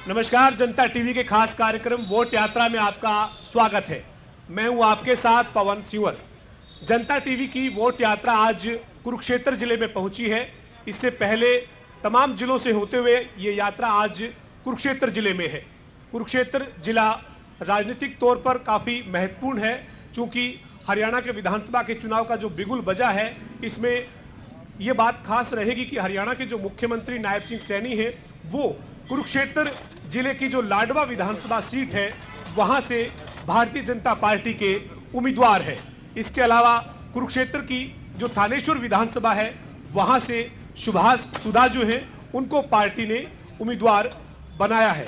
नमस्कार, जनता टीवी के खास कार्यक्रम वोट यात्रा में आपका स्वागत है। मैं हूं आपके साथ पवन सिंवर। जनता टीवी की वोट यात्रा आज कुरुक्षेत्र जिले में पहुंची है। इससे पहले तमाम जिलों से होते हुए ये यात्रा आज कुरुक्षेत्र जिले में है। कुरुक्षेत्र जिला राजनीतिक तौर पर काफ़ी महत्वपूर्ण है, चूँकि हरियाणा के विधानसभा के चुनाव का जो बिगुल बजा है, इसमें ये बात खास रहेगी कि हरियाणा के जो मुख्यमंत्री नायब सिंह सैनी हैं, वो कुरुक्षेत्र जिले की जो लाडवा विधानसभा सीट है, वहां से भारतीय जनता पार्टी के उम्मीदवार है। इसके अलावा कुरुक्षेत्र की जो थानेश्वर विधानसभा है, वहां से सुभाष सुधा जो है, उनको पार्टी ने उम्मीदवार बनाया है।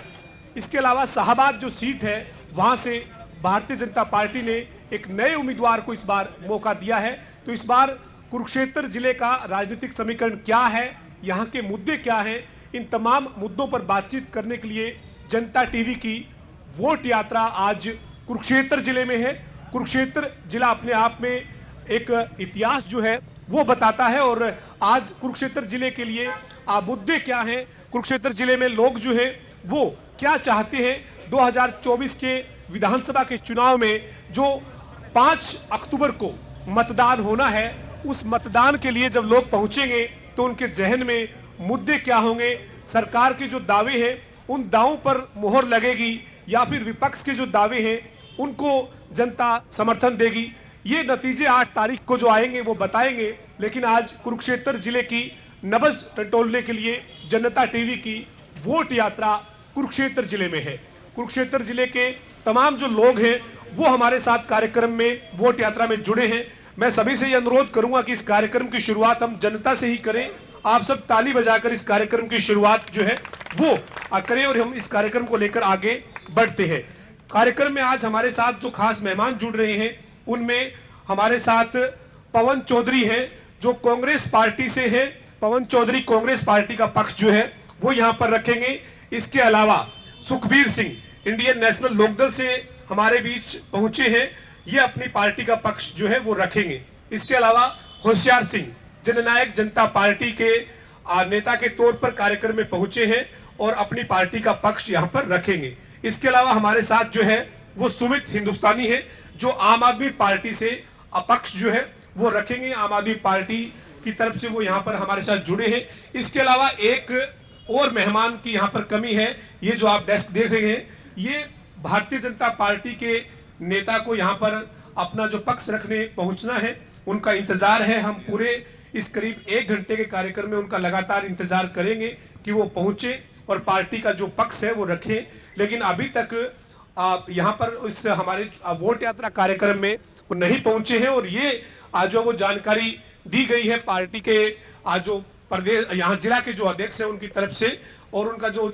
इसके अलावा शाहबाद जो सीट है, वहां से भारतीय जनता पार्टी ने एक नए उम्मीदवार को इस बार मौका दिया है। तो इस बार कुरुक्षेत्र जिले का राजनीतिक समीकरण क्या है, यहाँ के मुद्दे क्या हैं, इन तमाम मुद्दों पर बातचीत करने के लिए जनता टीवी की वोट यात्रा आज कुरुक्षेत्र जिले में है। कुरुक्षेत्र जिला अपने आप में एक इतिहास जो है वो बताता है, और आज कुरुक्षेत्र जिले के लिए मुद्दे क्या हैं, कुरुक्षेत्र जिले में लोग जो है वो क्या चाहते हैं। 2024 के विधानसभा के चुनाव में जो 5 अक्टूबर को मतदान होना है, उस मतदान के लिए जब लोग पहुंचेंगे तो उनके जहन में मुद्दे क्या होंगे, सरकार के जो दावे हैं उन दावों पर मोहर लगेगी, या फिर विपक्ष के जो दावे हैं उनको जनता समर्थन देगी। ये नतीजे 8 तारीख को जो आएंगे वो बताएंगे। लेकिन आज कुरुक्षेत्र जिले की नब्ज टटोलने के लिए जनता टीवी की वोट यात्रा कुरुक्षेत्र जिले में है। कुरुक्षेत्र जिले के तमाम जो लोग हैं वो हमारे साथ कार्यक्रम में वोट यात्रा में जुड़े हैं। मैं सभी से ये अनुरोध करूंगा कि इस कार्यक्रम की शुरुआत हम जनता से ही करें। आप सब ताली बजाकर इस कार्यक्रम की शुरुआत जो है वो करें, और हम इस कार्यक्रम को लेकर आगे बढ़ते हैं। कार्यक्रम में आज हमारे साथ जो खास मेहमान जुड़ रहे हैं, उनमें हमारे साथ पवन चौधरी हैं जो कांग्रेस पार्टी से हैं। पवन चौधरी कांग्रेस पार्टी का पक्ष जो है वो यहाँ पर रखेंगे। इसके अलावा सुखबीर सिंह इंडियन नेशनल लोकदल से हमारे बीच पहुंचे हैं, ये अपनी पार्टी का पक्ष जो है वो रखेंगे। इसके अलावा होशियार सिंह जननायक जनता पार्टी के नेता के तौर पर कार्यक्रम में पहुंचे हैं और अपनी पार्टी का पक्ष यहां पर रखेंगे। इसके अलावा हमारे साथ जो है वो सुमित हिंदुस्तानी है जो आम आदमी पार्टी से अपक्ष जो है वो रखेंगे। आम आदमी पार्टी की तरफ से वो यहाँ पर हमारे साथ जुड़े हैं। इसके अलावा एक और मेहमान की यहाँ पर कमी है। ये जो आप डेस्क देख रहे हैं, ये भारतीय जनता पार्टी के नेता को यहाँ पर अपना जो पक्ष रखने पहुंचना है, उनका इंतजार है। हम पूरे इस करीब 1 घंटे के कार्यक्रम में उनका लगातार इंतजार करेंगे कि वो पहुंचे और पार्टी का जो पक्ष है वो रखें। लेकिन अभी तक यहाँ पर इस हमारे वोट यात्रा कार्यक्रम में वो नहीं पहुंचे हैं, और ये आज जो वो जानकारी दी गई है पार्टी के आज जो प्रदेश यहाँ जिला के जो अध्यक्ष है उनकी तरफ से, और उनका जो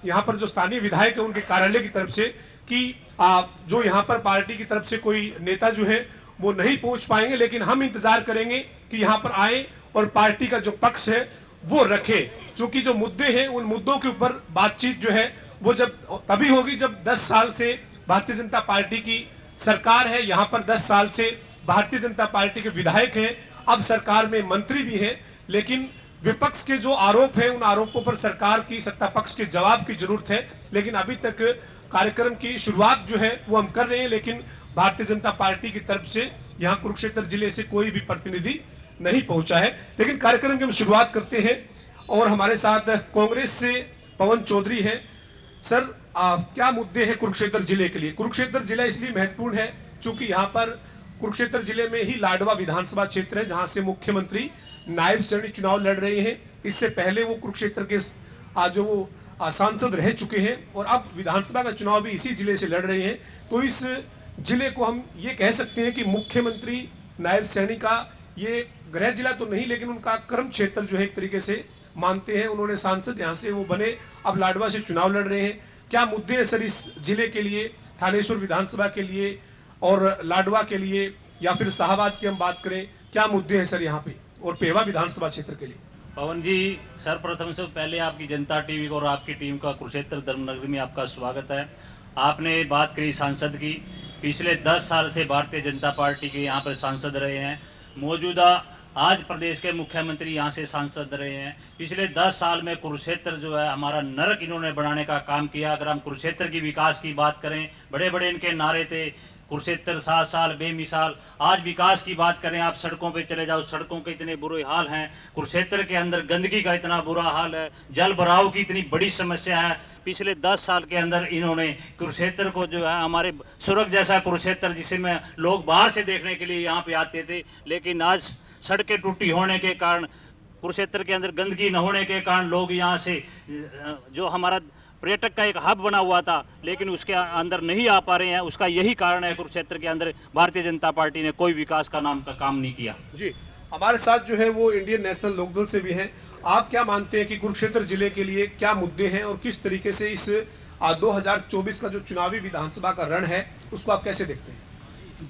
यहाँ पर जो स्थानीय विधायक है उनके कार्यालय की तरफ से, कि जो यहाँ पर पार्टी की तरफ से कोई नेता जो है वो नहीं पहुंच पाएंगे। लेकिन हम इंतजार करेंगे कि यहाँ पर आए और पार्टी का जो पक्ष है वो रखे, क्योंकि जो मुद्दे हैं उन मुद्दों के ऊपर बातचीत जो है वो जब तभी होगी जब 10 साल से भारतीय जनता पार्टी की सरकार है। यहाँ पर 10 साल से भारतीय जनता पार्टी के विधायक हैं, अब सरकार में मंत्री भी हैं, लेकिन विपक्ष के जो आरोप हैं उन आरोपों पर सरकार की सत्ता पक्ष के जवाब की जरूरत है। लेकिन अभी तक कार्यक्रम की शुरुआत जो है वो हम कर रहे हैं, लेकिन भारतीय जनता पार्टी की तरफ से यहाँ कुरुक्षेत्र जिले से कोई भी प्रतिनिधि नहीं पहुंचा है। लेकिन कार्यक्रम की हम शुरुआत करते हैं, और हमारे साथ कांग्रेस से पवन चौधरी हैं। सर, क्या मुद्दे हैं कुरुक्षेत्र जिले के लिए? कुरुक्षेत्र जिला इसलिए महत्वपूर्ण है क्योंकि यहाँ पर कुरुक्षेत्र जिले में ही लाडवा विधानसभा क्षेत्र है, जहाँ से मुख्यमंत्री नायब सैनी चुनाव लड़ रहे हैं। इससे पहले वो कुरुक्षेत्र के जो वो सांसद रह चुके हैं, और अब विधानसभा का चुनाव भी इसी जिले से लड़ रहे हैं। तो इस जिले को हम ये कह सकते हैं कि मुख्यमंत्री नायब सैनी का ये गृह जिला तो नहीं, लेकिन उनका कर्म क्षेत्र जो है एक तरीके से मानते हैं। उन्होंने सांसद यहाँ से वो बने, अब लाडवा से चुनाव लड़ रहे हैं। क्या मुद्दे हैं सर इस जिले के लिए, थानेश्वर विधानसभा के लिए और लाडवा के लिए, या फिर शाहबाद की हम बात करें, क्या मुद्दे हैं सर यहाँ पे, और पेवा विधानसभा क्षेत्र के लिए? पवन जी, सर्वप्रथम से पहले आपकी जनता टीवी को और आपकी टीम का कुरुक्षेत्र धर्मनगरी में आपका स्वागत है। आपने बात करी सांसद की, पिछले 10 साल से भारतीय जनता पार्टी के यहाँ पर सांसद रहे हैं। मौजूदा आज प्रदेश के मुख्यमंत्री यहाँ से सांसद रहे हैं। पिछले 10 साल में कुरुक्षेत्र जो है हमारा नरक इन्होंने बनाने का काम किया। अगर हम कुरुक्षेत्र की विकास की बात करें, बड़े बड़े इनके नारे थे, कुरुक्षेत्र 7 साल बेमिसाल। आज विकास की बात करें, आप सड़कों पे चले जाओ, सड़कों के इतने बुरे हाल हैं। कुरुक्षेत्र के अंदर गंदगी का इतना बुरा हाल है, जल भराव की इतनी बड़ी समस्या है। पिछले 10 साल के अंदर इन्होंने कुरुक्षेत्र को जो है हमारे स्वर्ग जैसा कुरुक्षेत्र, जिसमें लोग बाहर से देखने के लिए यहाँ पे आते थे, लेकिन आज सड़कें टूटी होने के कारण, कुरुक्षेत्र के अंदर गंदगी न होने के कारण लोग यहाँ से, जो हमारा पर्यटक का एक हब बना हुआ था, लेकिन उसके अंदर नहीं आ पा रहे हैं। उसका यही कारण है, कुरुक्षेत्र के अंदर भारतीय जनता पार्टी ने कोई विकास का नाम का काम नहीं किया। जी, हमारे साथ जो है वो इंडियन नेशनल लोकदल से भी हैं। आप क्या मानते हैं कि कुरुक्षेत्र जिले के लिए क्या मुद्दे हैं और किस तरीके से इस 2024 का जो चुनावी विधानसभा का रण है उसको आप कैसे देखते हैं?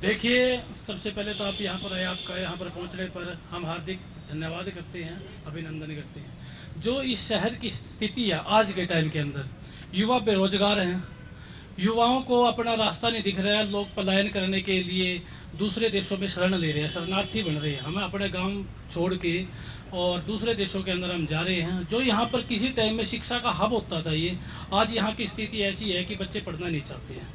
देखिए, सबसे पहले तो आप यहाँ पर आए, आपका यहाँ पर पहुँचने पर हम हार्दिक धन्यवाद करते हैं, अभिनंदन करते हैं। जो इस शहर की स्थिति है आज के टाइम के अंदर, युवा बेरोजगार हैं, युवाओं को अपना रास्ता नहीं दिख रहा है, लोग पलायन करने के लिए दूसरे देशों में शरण ले रहे हैं, शरणार्थी बन रहे हैं। हमें अपने गांव छोड़ के और दूसरे देशों के अंदर हम जा रहे हैं। जो यहाँ पर किसी टाइम में शिक्षा का हब होता था, ये आज यहाँ की स्थिति ऐसी है कि बच्चे पढ़ना नहीं चाहते हैं।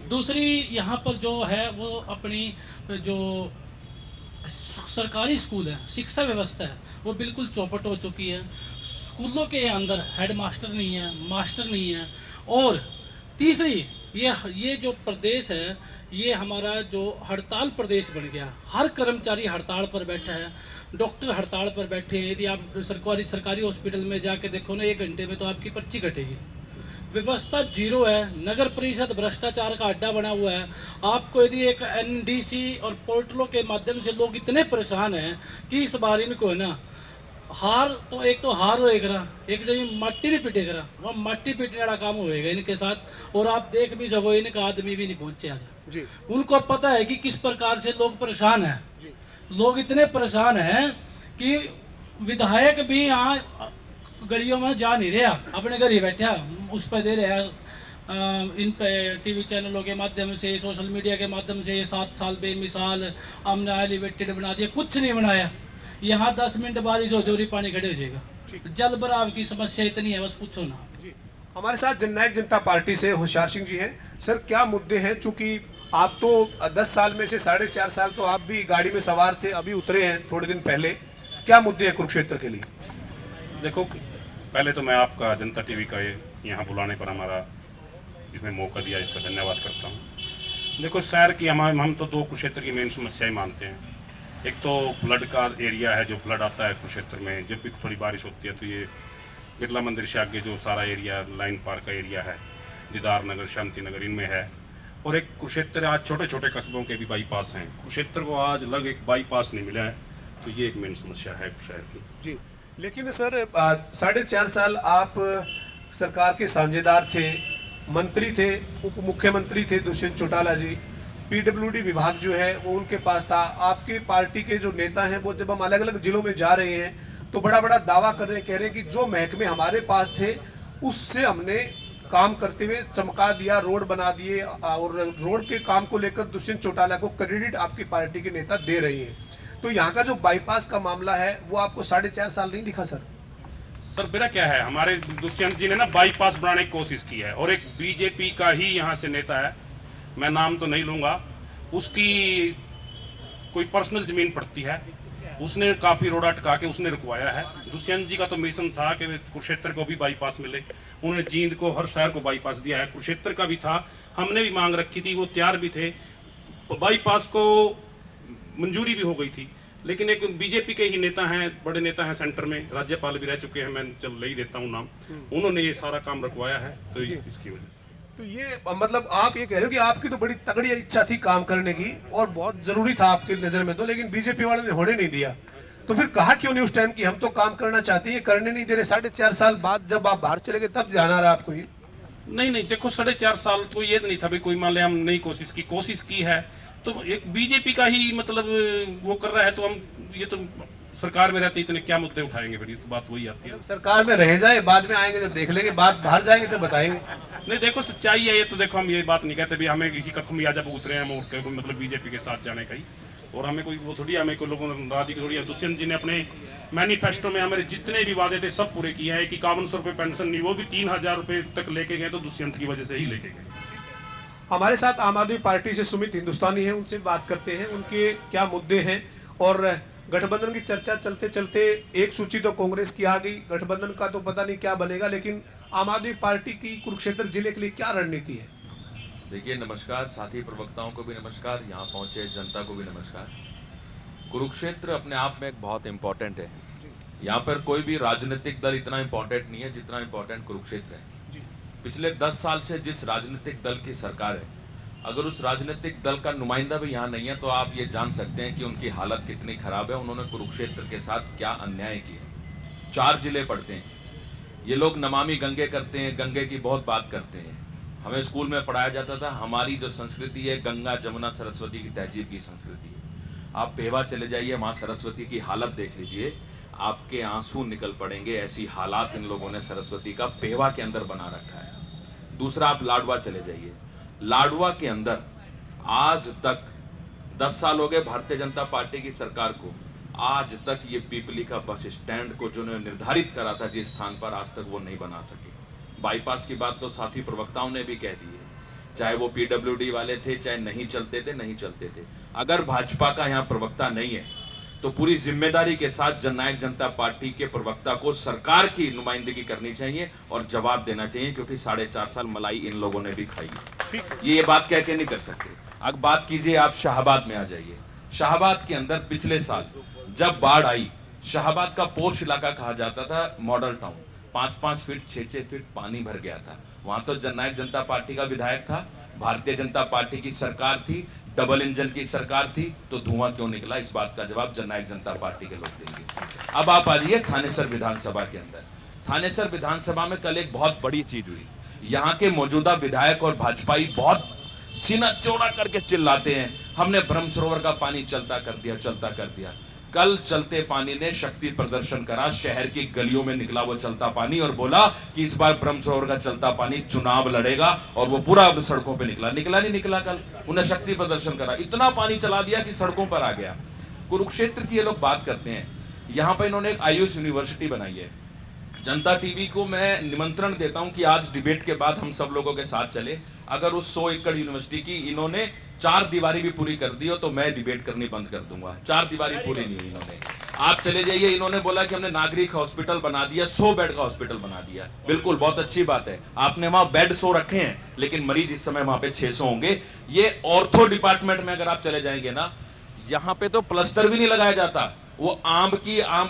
दूसरी, यहाँ पर जो है वो अपनी जो सरकारी स्कूल है, शिक्षा व्यवस्था है, वो बिल्कुल चौपट हो चुकी है। स्कूलों के अंदर हेड मास्टर नहीं है, मास्टर नहीं है। और तीसरी, ये जो प्रदेश है, ये हमारा जो हड़ताल प्रदेश बन गया। हर कर्मचारी हड़ताल पर बैठा है, डॉक्टर हड़ताल पर बैठे हैं। यदि आप सरकारी हॉस्पिटल में जाके देखो ना, 1 घंटे में तो आपकी पर्ची कटेगी। व्यवस्था जीरो है, नगर परिषद भ्रष्टाचार का अड्डा बना हुआ है। आपको यदि एक एनडीसी और पोर्टलों के माध्यम से लोग इतने परेशान हैं कि इस बार इनको है ना, हार तो एक तो हार होएगा, एक जब मट्टी नहीं पिटेगा, वह मट्टी पीटने वाला काम होएगा इनके साथ। और आप देख भी सको, इनका आदमी भी नहीं पहुंचे आज जी। उनको पता है कि किस प्रकार से लोग परेशान हैं। लोग इतने परेशान हैं कि विधायक भी यहाँ गलियों में जा नहीं रहा, अपने घर ही बैठा उस पर दे रहा है। इन पे टीवी चैनलों के माध्यम से, सोशल मीडिया के माध्यम से 7 साल बेमिसाल हमने एलिवेटेड बना दिया। कुछ नहीं बनाया। यहाँ 10 मिनट बारिश हो, जोरी पानी खड़े हो जाएगा। जल भराव की समस्या इतनी है, बस पूछो ना। जी, हमारे साथ जननायक जनता पार्टी से होशियार सिंह जी हैं। सर, क्या मुद्दे हैं? चूंकि आप तो 10 साल में से 4.5 साल तो आप भी गाड़ी में सवार थे, अभी उतरे हैं थोड़े दिन पहले। क्या मुद्दे हैं कुरुक्षेत्र के लिए? देखो, पहले तो मैं आपका जनता टीवी का यहाँ बुलाने पर हमारा इसमें मौका दिया, इसका धन्यवाद करता हूँ। देखो, शहर की हम तो 2 कुरुक्षेत्र की मेन समस्याएं मानते हैं। एक तो फ्लड का एरिया है, जो फ्लड आता है कुरुक्षेत्र में, जब भी थोड़ी बारिश होती है तो ये बिरला मंदिर से आगे जो सारा एरिया लाइन पार का एरिया है, दीदार नगर, शांति नगर, इनमें है। और एक कुरुक्षेत्र, आज छोटे छोटे कस्बों के भी बाईपास हैं, कुरुक्षेत्र को आज अलग एक बाईपास नहीं मिला है, तो ये एक मेन समस्या है शहर की। जी, लेकिन सर 4.5 साल आप सरकार के साझेदार थे, मंत्री थे, उप मुख्यमंत्री थे दुष्यंत चौटाला जी, पीडब्ल्यूडी विभाग जो है वो उनके पास था। आपके पार्टी के जो नेता हैं वो जब हम अलग अलग जिलों में जा रहे हैं तो बड़ा बड़ा दावा कर रहे हैं, कह रहे हैं कि जो महकमे हमारे पास थे उससे हमने काम करते हुए चमका दिया, रोड बना दिए। और रोड के काम को लेकर दुष्यंत चौटाला को क्रेडिट आपकी पार्टी के नेता दे रहे हैं। तो यहाँ का जो बाईपास का मामला है वो आपको 4.5 साल नहीं दिखा? सर मेरा क्या है, हमारे दुष्यंत जी ने ना बाईपास बनाने की कोशिश की है, और एक बीजेपी का ही यहाँ से नेता है, मैं नाम तो नहीं लूँगा, उसकी कोई पर्सनल ज़मीन पड़ती है, उसने काफ़ी रोड़ा टका के उसने रुकवाया है। दुष्यंत जी का तो मिशन था कि कुरुक्षेत्र को भी बाईपास मिले, उन्होंने जींद को, हर शहर को बाईपास दिया है। कुरुक्षेत्र का भी था, हमने भी मांग रखी थी, वो तैयार भी थे, बाईपास को मंजूरी भी हो गई थी। लेकिन एक बीजेपी के ही नेता हैं, बड़े नेता हैं सेंटर में, राज्यपाल भी रह चुके हैं, मैं चल ले ही देता हूँ नाम, उन्होंने ये सारा काम रखवाया है। तो इसकी वजह से तो ये मतलब आप ये कह रहे हो कि आपकी तो बड़ी तगड़ी इच्छा थी काम करने की और बहुत जरूरी था आपकी नज़र में तो, लेकिन बीजेपी वाले ने होने नहीं दिया। तो फिर कहा क्यों नहीं उस टाइम कि हम तो काम करना चाहते हैं, करने नहीं दे रहे? 4.5 साल बाद जब आप बाहर चले गए तब जाना रहा आपको ये? नहीं, देखो 4.5 साल तो ये नहीं था भाई कोई मान ले हम नई कोशिश की है, तो एक बीजेपी का ही मतलब वो कर रहा है, तो हम ये तो सरकार में रहते इतने क्या मुद्दे उठाएंगे? फिर ये तो बात वही आती है। सरकार में रह जाए, बाद में आएंगे जब देख लेंगे, बाद बाहर जाएंगे जब बताएंगे। नहीं, देखो सच्चाई है ये तो। देखो, हम ये बात नहीं कहते भी हमें किसी कख में जब उतरे हैं मतलब बीजेपी के साथ जाने का ही, और हमें कोई वो थोड़ी, हमें कोई लोगों ने नाराजगी थोड़ी है। दुष्यंत जी ने अपने मैनिफेस्टो में हमारे जितने भी वादे थे सब पूरे किए हैं। 5100 रुपये पेंशन नहीं, वो भी 3000 रुपये तक लेके गए, तो दुष्यंत की वजह से ही लेके गए। हमारे साथ आम आदमी पार्टी से सुमित हिंदुस्तानी हैं, उनसे बात करते हैं उनके क्या मुद्दे हैं। और गठबंधन की चर्चा चलते चलते एक सूची तो कांग्रेस की आ गई, गठबंधन का तो पता नहीं क्या बनेगा, लेकिन आम आदमी पार्टी की कुरुक्षेत्र जिले के लिए क्या रणनीति है? देखिए, नमस्कार, साथी प्रवक्ताओं को भी नमस्कार, यहाँ पहुँचे जनता को भी नमस्कार। कुरुक्षेत्र अपने आप में एक बहुत इम्पोर्टेंट है। यहाँ पर कोई भी राजनीतिक दल इतना इम्पोर्टेंट नहीं है जितना इम्पोर्टेंट कुरुक्षेत्र है। पिछले 10 साल से जिस राजनीतिक दल की सरकार है, अगर उस राजनीतिक दल का नुमाइंदा भी यहाँ नहीं है तो आप ये जान सकते हैं कि उनकी हालत कितनी खराब है। उन्होंने कुरुक्षेत्र के साथ क्या अन्याय किया। 4 जिले पड़ते हैं। ये लोग नमामि गंगे करते हैं, गंगे की बहुत बात करते हैं। हमें स्कूल में पढ़ाया जाता था हमारी जो संस्कृति है गंगा जमुना सरस्वती की तहजीब की संस्कृति है। आप पेवा चले जाइए, माँ सरस्वती की हालत देख लीजिए, आपके आंसू निकल पड़ेंगे। ऐसी हालात इन लोगों ने सरस्वती का पेवा के अंदर बना रखा है। दूसरा, आप लाडवा चले जाइए, लाडवा के अंदर आज तक 10 साल हो गए भारतीय जनता पार्टी की सरकार को, आज तक ये पीपली का बस स्टैंड को जो निर्धारित करा था जिस स्थान पर, आज तक वो नहीं बना सके। बाईपास की बात तो साथी प्रवक्ताओं ने भी कह दी है, चाहे वो पीडब्ल्यूडी वाले थे, चाहे नहीं चलते थे। अगर भाजपा का यहाँ प्रवक्ता नहीं है तो पूरी जिम्मेदारी के साथ जननायक जनता पार्टी के प्रवक्ता को सरकार की नुमाइंदगी करनी चाहिए और जवाब देना चाहिए, क्योंकि 4.5 साल मलाई इन लोगों ने भी खाई है। ये बात कह के नहीं कर सकते। अब बात कीजिए, आप शाहबाद में आ जाइए। शाहबाद के अंदर पिछले साल जब बाढ़ आई, शाहबाद का पोर्श इलाका कहा जाता था मॉडल टाउन, 5-5 फीट 6-6 फीट पानी भर गया था। वहां तो जननायक जनता पार्टी का विधायक था, भारतीय जनता पार्टी की सरकार थी, डबल इंजन की सरकार थी, तो धुआं क्यों निकला? इस बात का जवाब जननायक जनता पार्टी के लोग देंगे। अब आप आ जाइए थानेसर विधानसभा के अंदर। थानेसर विधानसभा में कल एक बहुत बड़ी चीज हुई। यहाँ के मौजूदा विधायक और भाजपाई बहुत सीना चौड़ा करके चिल्लाते हैं, हमने ब्रह्म सरोवर का पानी चलता कर दिया। कल चलते पानी ने शक्ति प्रदर्शन करा, शहर की गलियों में निकला वो चलता पानी और बोला कि इस बार ब्रह्म सरोवर का चलता पानी चुनाव लड़ेगा, और वो पूरा सड़कों पे निकला। कल उन्हें शक्ति प्रदर्शन करा, इतना पानी चला दिया कि सड़कों पर आ गया। कुरुक्षेत्र की ये लोग बात करते हैं, यहाँ पर इन्होंने एक आयुष यूनिवर्सिटी बनाई है। जनता टीवी को मैं निमंत्रण देता हूं कि आज डिबेट के बाद हम सब लोगों के साथ चले। अगर उस 100 एकड़ यूनिवर्सिटी की इन्होंने 4 दीवारी भी पूरी कर दी हो तो मैं डिबेट करनी बंद कर दूंगा। 4 दीवारी पूरी नहीं हुई इन्होंने। आप चले जाइए, इन्होंने बोला कि हमने नागरिक हॉस्पिटल बना दिया, 100 बेड का हॉस्पिटल बना दिया। बिल्कुल, बहुत अच्छी बात है, आपने वहां बेड 100 रखे हैं, लेकिन मरीज इस समय वहां पे 600 होंगे। ये ऑर्थो डिपार्टमेंट में अगर आप चले जाएंगे ना, यहाँ पे तो प्लास्टर भी नहीं लगाया जाता। वो आम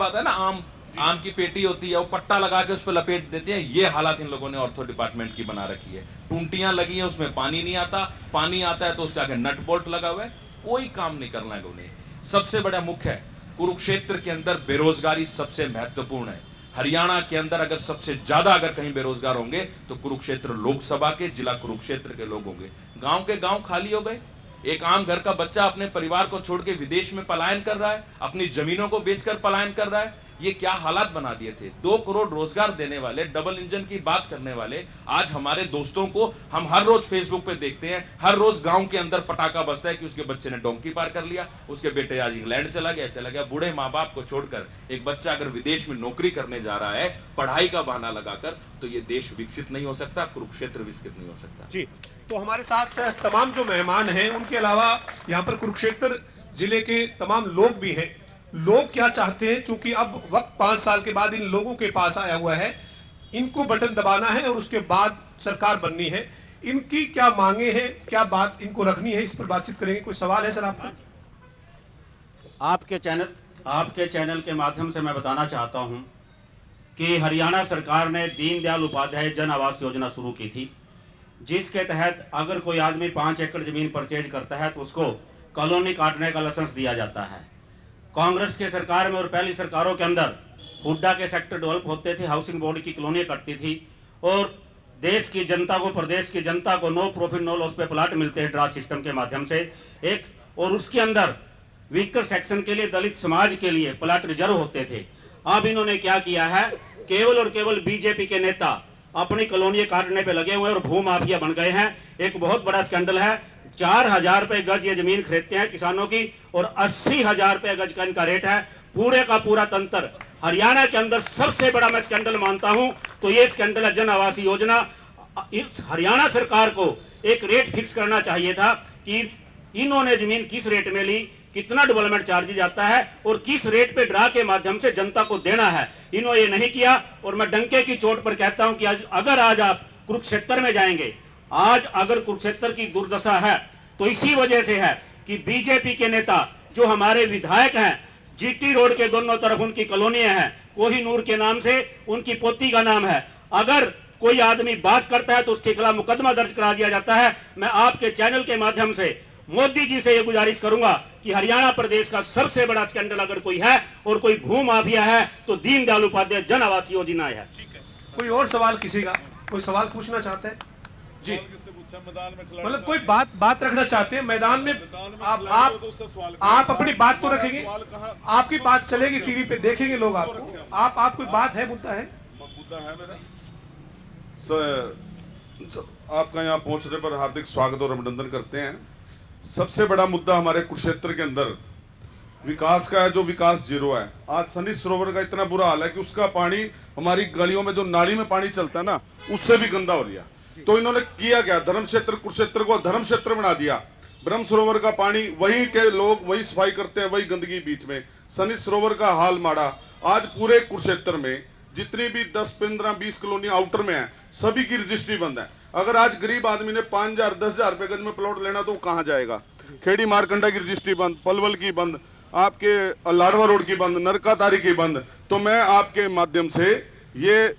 आता है ना, आम की पेटी होती है, वो पट्टा लगा के उस पर लपेट देते हैं। ये हालात इन लोगों ने ऑर्थो डिपार्टमेंट की बना रखी है। टूंटियां लगी हैं, उसमें पानी नहीं आता, पानी आता है तो उसके आगे नट बोल्ट लगा हुआ है। कोई काम नहीं करना है उन्हें। सबसे बड़ा मुख्य है, कुरुक्षेत्र के अंदर बेरोजगारी सबसे महत्वपूर्ण है। हरियाणा के अंदर अगर सबसे ज्यादा अगर कहीं बेरोजगार होंगे तो कुरुक्षेत्र लोकसभा के जिला कुरुक्षेत्र के लोग होंगे। गांव के गांव खाली हो गए। एक आम घर का बच्चा अपने परिवार को छोड़ के विदेश में पलायन कर रहा है, अपनी जमीनों को बेचकर पलायन कर रहा है। ये क्या हालात बना दिए थे। 2 करोड़ रोजगार देने वाले, डबल इंजन की बात करने वाले, आज हमारे दोस्तों को हम हर रोज फेसबुक पे देखते हैं। हर रोज गांव के अंदर पटाखा बजता है कि उसके बच्चे ने डोंकी पार कर लिया, उसके बेटे आज इंग्लैंड चला गया। बूढ़े माँ बाप को छोड़कर एक बच्चा अगर विदेश में नौकरी करने जा रहा है पढ़ाई का बहाना लगाकर, तो ये देश विकसित नहीं हो सकता, कुरुक्षेत्र विकसित नहीं हो सकता। जी, तो हमारे साथ तमाम जो मेहमान हैं, उनके अलावा यहाँ पर कुरुक्षेत्र जिले के तमाम लोग भी हैं। लोग क्या चाहते हैं, चूंकि अब वक्त 5 साल के बाद इन लोगों के पास आया हुआ है, इनको बटन दबाना है और उसके बाद सरकार बननी है। इनकी क्या मांगे हैं, क्या बात इनको रखनी है, इस पर बातचीत करेंगे। कोई सवाल है सर आपका? आपके चैनल के माध्यम से मैं बताना चाहता हूं कि हरियाणा सरकार ने दीनदयाल उपाध्याय जन आवास योजना शुरू की थी, जिसके तहत अगर कोई आदमी 5 एकड़ जमीन परचेज करता है तो उसको कॉलोनी काटने का लाइसेंस दिया जाता है। कांग्रेस के सरकार में और पहली सरकारों के अंदर हुड्डा के सेक्टर डेवलप होते थे, हाउसिंग बोर्ड की कॉलोनियां कटती थी और देश की जनता को, प्रदेश की जनता को नो प्रॉफिट नो लॉस पे प्लाट मिलते हैं ड्रा सिस्टम के माध्यम से एक, और उसके अंदर वीकर सेक्शन के लिए, दलित समाज के लिए प्लाट रिजर्व होते थे। अब इन्होंने क्या किया है, केवल और केवल बीजेपी के नेता अपनी कॉलोनियां काटने पे लगे हुए और भू माफिया बन गए हैं। एक बहुत बड़ा स्कैंडल है। 4,000 रुपए गज ये जमीन खरीदते हैं किसानों की, और 80,000 रुपए गज का इनका रेट है। पूरे का पूरा तंत्र हरियाणा के अंदर सबसे बड़ा मैं स्कैंडल मानता हूं तो ये स्कैंडल है जन आवास योजना। इस हरियाणा सरकार को एक रेट फिक्स करना चाहिए था कि इन्होंने जमीन किस रेट में ली, कितना डेवलपमेंट चार्जेज आता है और किस रेट पे ड्रा के माध्यम से जनता को देना है। इन्होंने ये नहीं किया, और मैं डंके की चोट पर कहता हूं कि अगर आज आप कुरुक्षेत्र में जाएंगे, आज अगर कुरुक्षेत्र की दुर्दशा है तो इसी वजह से है कि बीजेपी के नेता जो हमारे विधायक हैं, जीटी रोड के दोनों तरफ उनकी कॉलोनियां हैं, कोहिनूर के नाम से उनकी पोती का नाम है। अगर कोई आदमी बात करता है तो उसके खिलाफ मुकदमा दर्ज करा दिया जाता है। मैं आपके चैनल के माध्यम से मोदी जी से यह गुजारिश करूंगा कि हरियाणा प्रदेश का सबसे बड़ा स्कैंडल अगर कोई है और कोई भू माफिया है तो दीनदयाल उपाध्याय जन आवास योजना है। कोई और सवाल किसी का, कोई सवाल पूछना चाहते हैं जी? मतलब कोई बात रखना चाहते हैं मैदान में, आप अपनी बात तो रखेंगे, आपकी बात चलेगी, टीवी पे देखेंगे लोग आपको। आप कोई बात है, मुद्दा है मेरा आपका यहाँ पहुंचने पर हार्दिक स्वागत और अभिनंदन करते हैं। सबसे बड़ा मुद्दा हमारे कुरुक्षेत्र के अंदर विकास का है, जो विकास जीरो है। आज सनी सरोवर का इतना बुरा हाल है कि उसका पानी हमारी गलियों में जो नाली में पानी चलता है ना, उससे भी गंदा हो गया। तो इन्होंने किया क्या, धर्म क्षेत्र कुरुक्षेत्र को धर्म क्षेत्र बना दिया। ब्रह्म सरोवर का पानी वहीं के लोग वही सफाई करते हैं, वही गंदगी बीच में। सनी सरोवर का हाल माड़ा। आज पूरे कुरुक्षेत्र में जितनी भी 10, 15, 20 कॉलोनी आउटर में है, सभी की रजिस्ट्री बंद है। अगर आज गरीब आदमी ने 5,000, 10,000 रुपए गज में प्लॉट लेना तो कहाँ जाएगा? खेड़ी मारकंडा की रजिस्ट्री बंद, पलवल की बंद, आपके लाडवा रोड की बंद, नरकातारी की बंद। तो मैं आपके माध्यम से ये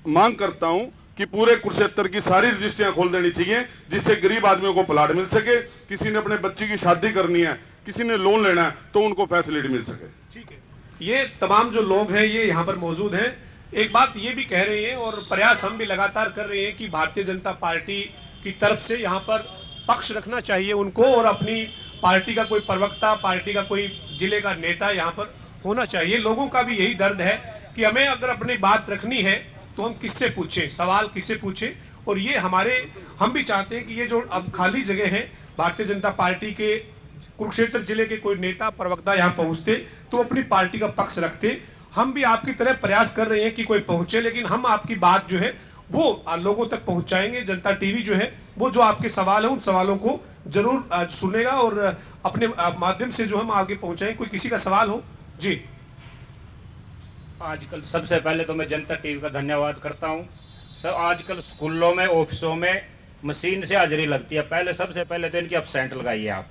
मांग करता हूं कि पूरे कुरुक्षेत्र की सारी रजिस्ट्रियां खोल देनी चाहिए, जिससे गरीब आदमियों को प्लाट मिल सके। किसी ने अपने बच्चे की शादी करनी है, किसी ने लोन लेना है, तो उनको फैसिलिटी मिल सके। ठीक है, ये तमाम जो लोग हैं ये यहाँ पर मौजूद हैं। एक बात ये भी कह रहे हैं और प्रयास हम भी लगातार कर रहे हैं कि भारतीय जनता पार्टी की तरफ से यहाँ पर पक्ष रखना चाहिए उनको, और अपनी पार्टी का कोई प्रवक्ता, पार्टी का कोई जिले का नेता यहाँ पर होना चाहिए। लोगों का भी यही दर्द है कि हमें अगर अपनी बात रखनी है तो हम किससे पूछें, सवाल किससे पूछें। और ये हम भी चाहते हैं कि ये जो अब खाली जगह है, भारतीय जनता पार्टी के कुरुक्षेत्र जिले के कोई नेता प्रवक्ता यहाँ पहुँचते तो अपनी पार्टी का पक्ष रखते। हम भी आपकी तरह प्रयास कर रहे हैं कि कोई पहुँचे, लेकिन हम आपकी बात जो है वो लोगों तक पहुँचाएंगे। जनता टीवी जो है वो जो आपके सवाल है उन सवालों को जरूर सुनेगा और अपने माध्यम से जो हम आगे पहुँचाएंगे। कोई किसी का सवाल हो जी? आजकल सबसे पहले तो मैं जनता टीवी का धन्यवाद करता हूं। आजकल स्कूलों में, ऑफिसों में मशीन से हाजिरी लगती है। पहले सबसे पहले तो इनकी अपसेंट लगाइए, आप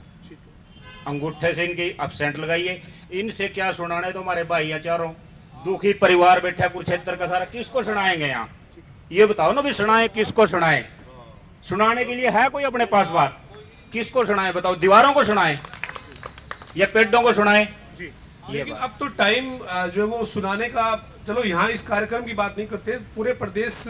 अंगूठे से इनकी अपसेंट लगाइए। इनसे क्या सुनाना है, तो हमारे भाई या चारों दुखी परिवार बैठा कुरुक्षेत्र का सारा, किसको सुनाएंगे यहाँ? ये बताओ ना भी, सुनाए किसको? सुनाए सुनाने के लिए है कोई अपने पास बात? किसको सुनाए बताओ? दीवारों को सुनाए या पेड़ों को सुनाए? लेकिन अब तो टाइम जो है वो सुनाने का, चलो यहाँ इस कार्यक्रम की बात नहीं करते, पूरे प्रदेश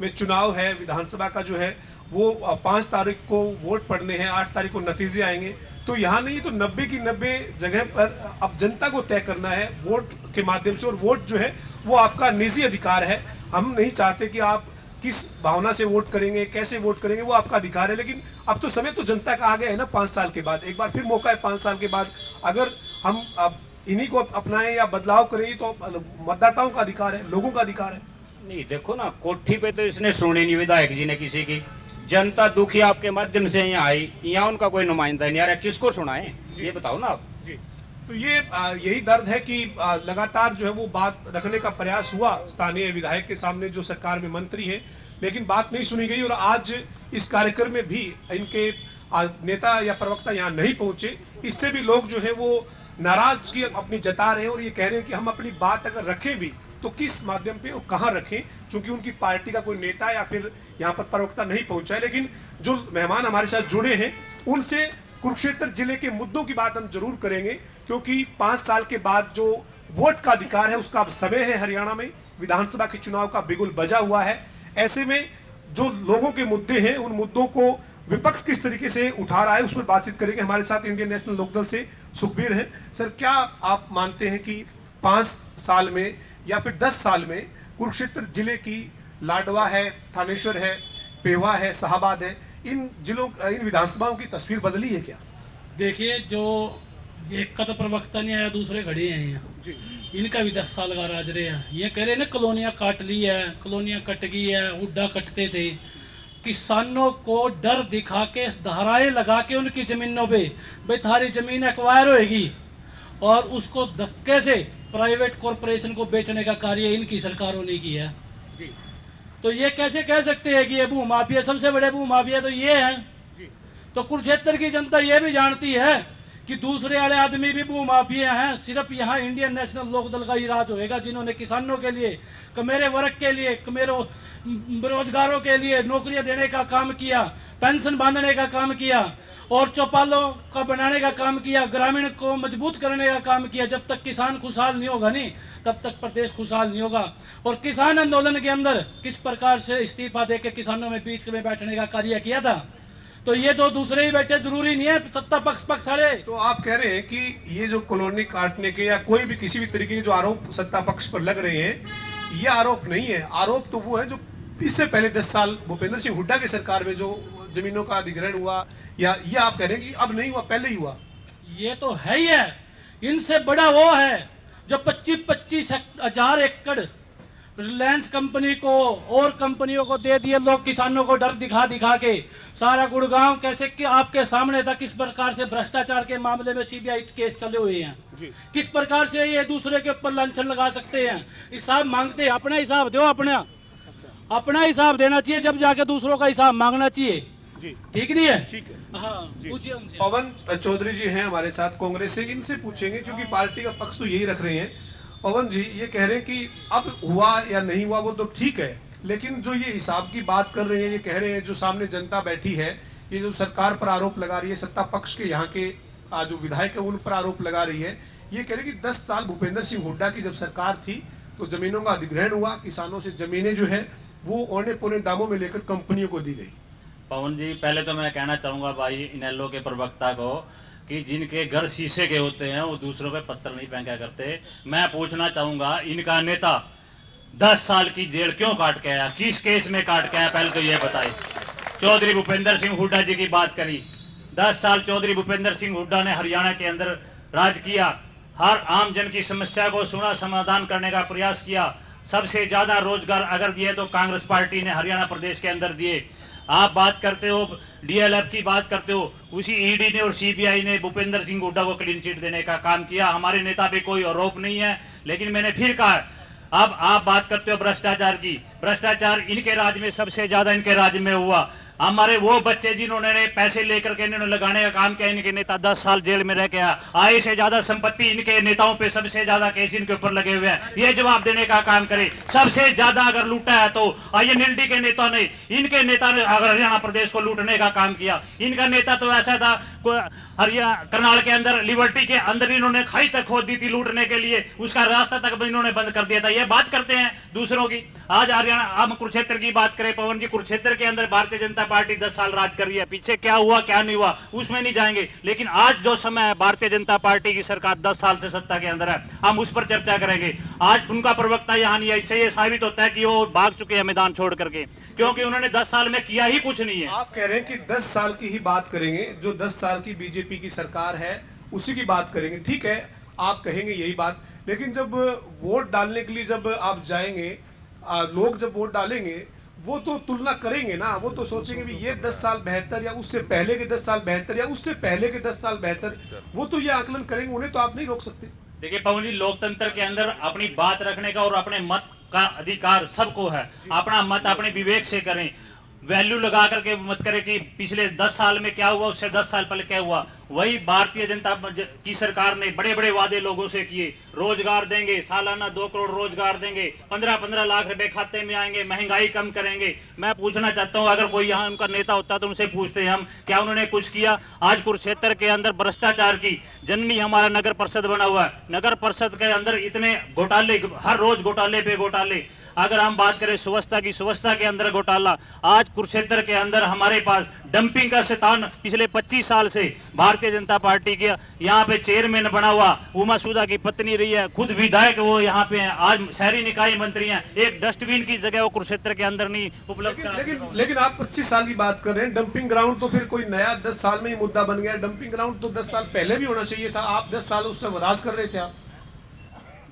में चुनाव है, विधानसभा का जो है वो 5 तारीख को वोट पड़ने हैं, 8 तारीख को नतीजे आएंगे। तो यहाँ नहीं तो 90 की 90 जगह पर अब जनता को तय करना है वोट के माध्यम से, और वोट जो है वो आपका निजी अधिकार है। हम नहीं चाहते कि आप किस भावना से वोट करेंगे, कैसे वोट करेंगे, वो आपका अधिकार है। लेकिन अब तो समय तो जनता का आ गया है ना, 5 साल के बाद एक बार फिर मौका है। 5 साल के बाद अगर हम अब इन्हीं को अपनाएं या बदलाव करें तो मतदाताओं का अधिकार है, लोगों का अधिकार है। नहीं देखो ना, कोठी पे तो इसने सुनी नहीं विधायक जी ने किसी की। जनता दुखी आपके माध्यम से यहाँ आई, यहाँ उनका कोई नुमाइंदा नहीं आ रहा, किसको सुनाए ये बताओ ना आप जी। तो ये यही दर्द है कि लगातार जो है वो बात रखने का प्रयास हुआ स्थानीय विधायक के सामने जो सरकार में मंत्री है, लेकिन बात नहीं सुनी गई। और आज इस कार्यक्रम में भी इनके नेता या प्रवक्ता यहाँ नहीं पहुंचे, इससे भी लोग जो है वो नाराजगी अपनी जता रहे हैं और ये कह रहे हैं कि हम अपनी बात अगर रखें भी तो किस माध्यम पे और कहाँ रखें, क्योंकि उनकी पार्टी का कोई नेता या फिर यहाँ पर प्रवक्ता नहीं पहुंचा है। लेकिन जो मेहमान हमारे साथ जुड़े हैं उनसे कुरुक्षेत्र जिले के मुद्दों की बात हम जरूर करेंगे, क्योंकि 5 साल के बाद जो वोट का अधिकार है उसका अब समय है। हरियाणा में विधानसभा के चुनाव का बिगुल बजा हुआ है। ऐसे में जो लोगों के मुद्दे हैं उन मुद्दों को विपक्ष किस तरीके से उठा रहा है उस पर बातचीत करेंगे। हमारे साथ इंडियन नेशनल लोकदल से सुखबीर हैं। सर, क्या आप मानते हैं कि 5 साल में या फिर 10 साल में कुरुक्षेत्र जिले की लाडवा है, थानेश्वर है, पेवा है, शाहबाद है, इन जिलों इन विधानसभाओं की तस्वीर बदली है क्या? देखिए, जो एक का तो प्रवक्ता नहीं आया, दूसरे खड़े हैं यहाँ, इनका भी 10 साल का राज रहे हैं। ये कह रहे हैं ना कॉलोनियाँ काट ली है, कॉलोनियाँ कट गई है, हुड्डा कटते थे। किसानों को डर दिखा के धाराएं लगा के उनकी ज़मीनों पे भाई थारी ज़मीन एक्वायर होएगी और उसको धक्के से प्राइवेट कॉरपोरेशन को बेचने का कार्य इनकी सरकारों ने किया है। तो ये कैसे कह सकते हैं कि ये भूमाफिया, सबसे बड़े भूमाफिया तो ये हैं। तो कुरुक्षेत्र की जनता ये भी जानती है कि दूसरे वाले आदमी भी भूमाफिया हैं। सिर्फ यहाँ इंडियन नेशनल लोकदल का ही राज होएगा, जिन्होंने किसानों के लिए, कमेरे वर्ग के लिए, कमेरों बेरोजगारों के लिए नौकरियां देने का काम किया, पेंशन बांधने का काम किया और चौपालों का बनाने का काम किया, ग्रामीण को मजबूत करने का काम किया। जब तक किसान खुशहाल नहीं होगा नहीं, तब तक प्रदेश खुशहाल नहीं होगा। और किसान आंदोलन के अंदर किस प्रकार से इस्तीफा दे के किसानों में बीच में बैठने का कार्य किया था। तो ये तो दूसरे ही बैठे, जरूरी नहीं है सत्ता पक्ष वाले। तो आप कह रहे हैं कि ये जो कॉलोनी काटने के या कोई भी किसी भी तरीके के जो आरोप सत्ता पक्ष पर लग रहे हैं, ये आरोप नहीं है। आरोप तो वो है जो इससे पहले 10 साल भूपेंद्र सिंह हुड्डा की सरकार में जो जमीनों का अधिग्रहण हुआ, या ये आप कह रहे हैं कि अब नहीं हुआ, पहले ही हुआ। ये तो है ही है। इनसे बड़ा वो है जो 25-25 हजार एकड़ रिलायंस कंपनी को और कंपनियों को दे दिए लोग, किसानों को डर दिखा दिखा के। सारा गुड़गांव कैसे कि आपके सामने था, किस प्रकार से भ्रष्टाचार के मामले में सीबीआई केस चले हुए हैं, किस प्रकार से ये दूसरे के ऊपर लांछन लगा सकते हैं। हिसाब मांगते हैं, अपना हिसाब दो, अपना हिसाब देना चाहिए, जब जाके दूसरों का हिसाब मांगना चाहिए। ठीक नहीं है? ठीक है। हाँ, पूछिए उनसे। पवन चौधरी जी हैं हमारे साथ कांग्रेस से, इनसे पूछेंगे क्योंकि पार्टी का पक्ष तो यही रख रहे हैं। पवन जी, ये कह रहे हैं कि अब हुआ या नहीं हुआ वो तो ठीक है, लेकिन जो ये हिसाब की बात कर रहे हैं, ये कह रहे हैं जो सामने जनता बैठी है, ये जो सरकार पर आरोप लगा रही है, सत्ता पक्ष के यहाँ के जो विधायक है उन पर आरोप लगा रही है। ये कह रहे हैं कि 10 साल भूपेंद्र सिंह हुड्डा की जब सरकार थी तो जमीनों का अधिग्रहण हुआ, किसानों से जमीनें जो है वो औने पौने दामों में लेकर कंपनियों को दी गई। पवन जी, पहले तो मैं कहना चाहूँगा भाई इनेलो के प्रवक्ता को कि जिनके घर शीशे के होते हैं वो दूसरों पे पत्थर नहीं फेंका करते। मैं पूछना चाहूँगा, इनका नेता 10 साल की जेल क्यों काट के आया, किस केस में काट के आया, पहले तो ये बताए। चौधरी भूपेंद्र सिंह हुड्डा जी की बात करी, 10 साल चौधरी भूपेंद्र सिंह हुड्डा ने हरियाणा के अंदर राज किया, हर आम जन की समस्या को सुना, समाधान करने का प्रयास किया। सबसे ज्यादा रोजगार अगर दिए तो कांग्रेस पार्टी ने हरियाणा प्रदेश के अंदर दिए। आप बात करते हो डीएलएफ की बात करते हो, उसी ईडी ने और सीबीआई ने भूपेंद्र सिंह हुड्डा को क्लीन चिट देने का काम किया। हमारे नेता पे कोई आरोप नहीं है, लेकिन मैंने फिर कहा, अब आप बात करते हो भ्रष्टाचार की, भ्रष्टाचार इनके राज में सबसे ज्यादा इनके राज में हुआ। हमारे वो बच्चे जिन्होंने पैसे लेकर के इन्होंने लगाने का काम किया, इनके नेता 10 साल जेल में रह के आए से ज्यादा संपत्ति इनके नेताओं पे, सबसे ज्यादा केस इनके ऊपर लगे हुए हैं। ये जवाब देने का काम करे, सबसे ज्यादा अगर लूटा है तो आईएनएलडी के नेता ने, इनके नेता ने अगर हरियाणा प्रदेश को लूटने का काम किया। इनका नेता तो ऐसा था, हरियाणा करनाल के अंदर लिबर्टी के अंदर इन्होंने खाई तक खोद दी थी लूटने के लिए, उसका रास्ता तक इन्होंने बंद कर दिया था। ये बात करते हैं दूसरों की। आज हरियाणा, हम कुरुक्षेत्र की बात करें पवन जी, कुरुक्षेत्र के अंदर भारतीय जनता पार्टी 10 साल राज कर रही है। पीछे क्या हुआ क्या नहीं हुआ उसमें नहीं जाएंगे, लेकिन आज जो समय है, भारतीय जनता पार्टी की सरकार 10 साल से सत्ता के अंदर है, हम उस पर चर्चा करेंगे। आज उनका प्रवक्ता यहाँ नहीं है, इससे ये साबित होता है कि वो भाग चुके हैं मैदान छोड़ करके, क्योंकि उन्होंने 10 साल में किया ही कुछ नहीं है। आप कह रहे हैं कि 10 साल की ही बात करेंगे, जो 10 साल की बीजेपी की सरकार है उसी की बात करेंगे। ठीक है, आप कहेंगे यही बात, लेकिन जब वोट डालने के लिए जब आप जाएंगे, लोग जब वोट डालेंगे वो तो तुलना करेंगे ना, वो तो सोचेंगे भी ये 10 साल बेहतर या उससे पहले के 10 साल बेहतर या उससे पहले के 10 साल बेहतर, वो तो ये आकलन करेंगे, उन्हें तो आप नहीं रोक सकते। देखिए पवन जी, लोकतंत्र के अंदर अपनी बात रखने का और अपने मत का अधिकार सबको है। अपना मत अपने विवेक से करें, वैल्यू लगा करके मत करें कि पिछले 10 साल में क्या हुआ, उससे 10 साल पहले क्या हुआ। वही भारतीय जनता की सरकार ने बड़े बड़े वादे लोगों से किए, रोजगार देंगे, सालाना 2 करोड़ रोजगार देंगे, 15-15 लाख रुपए खाते में आएंगे, महंगाई कम करेंगे। मैं पूछना चाहता हूं, अगर कोई यहाँ उनका नेता होता तो उनसे पूछते हैं हम, क्या उन्होंने कुछ किया। आज कुरुक्षेत्र के अंदर भ्रष्टाचार की जननी हमारा नगर परिषद बना हुआ है, नगर परिषद के अंदर इतने घोटाले, हर रोज घोटाले पे घोटाले। अगर हम बात करें स्वच्छता की, स्वच्छता के अंदर घोटाला। आज कुरुक्षेत्र के अंदर हमारे पास डंपिंग का शैतान पिछले 25 साल से भारतीय जनता पार्टी के यहाँ पे चेयरमैन बना हुआ उमा सूदा की पत्नी रही है, खुद विधायक वो यहाँ पे हैं, आज शहरी निकाय मंत्री हैं। एक डस्टबिन की जगह वो कुरुक्षेत्र के अंदर नहीं उपलब्ध करा सकते। लेकिन आप 25 साल की बात कर रहे हैं। डंपिंग ग्राउंड तो फिर कोई नया 10 साल में ही मुद्दा बन गया। डंपिंग ग्राउंड तो 10 साल पहले भी होना चाहिए था। आप 10 साल उस टाइम राज कर रहे थे। आप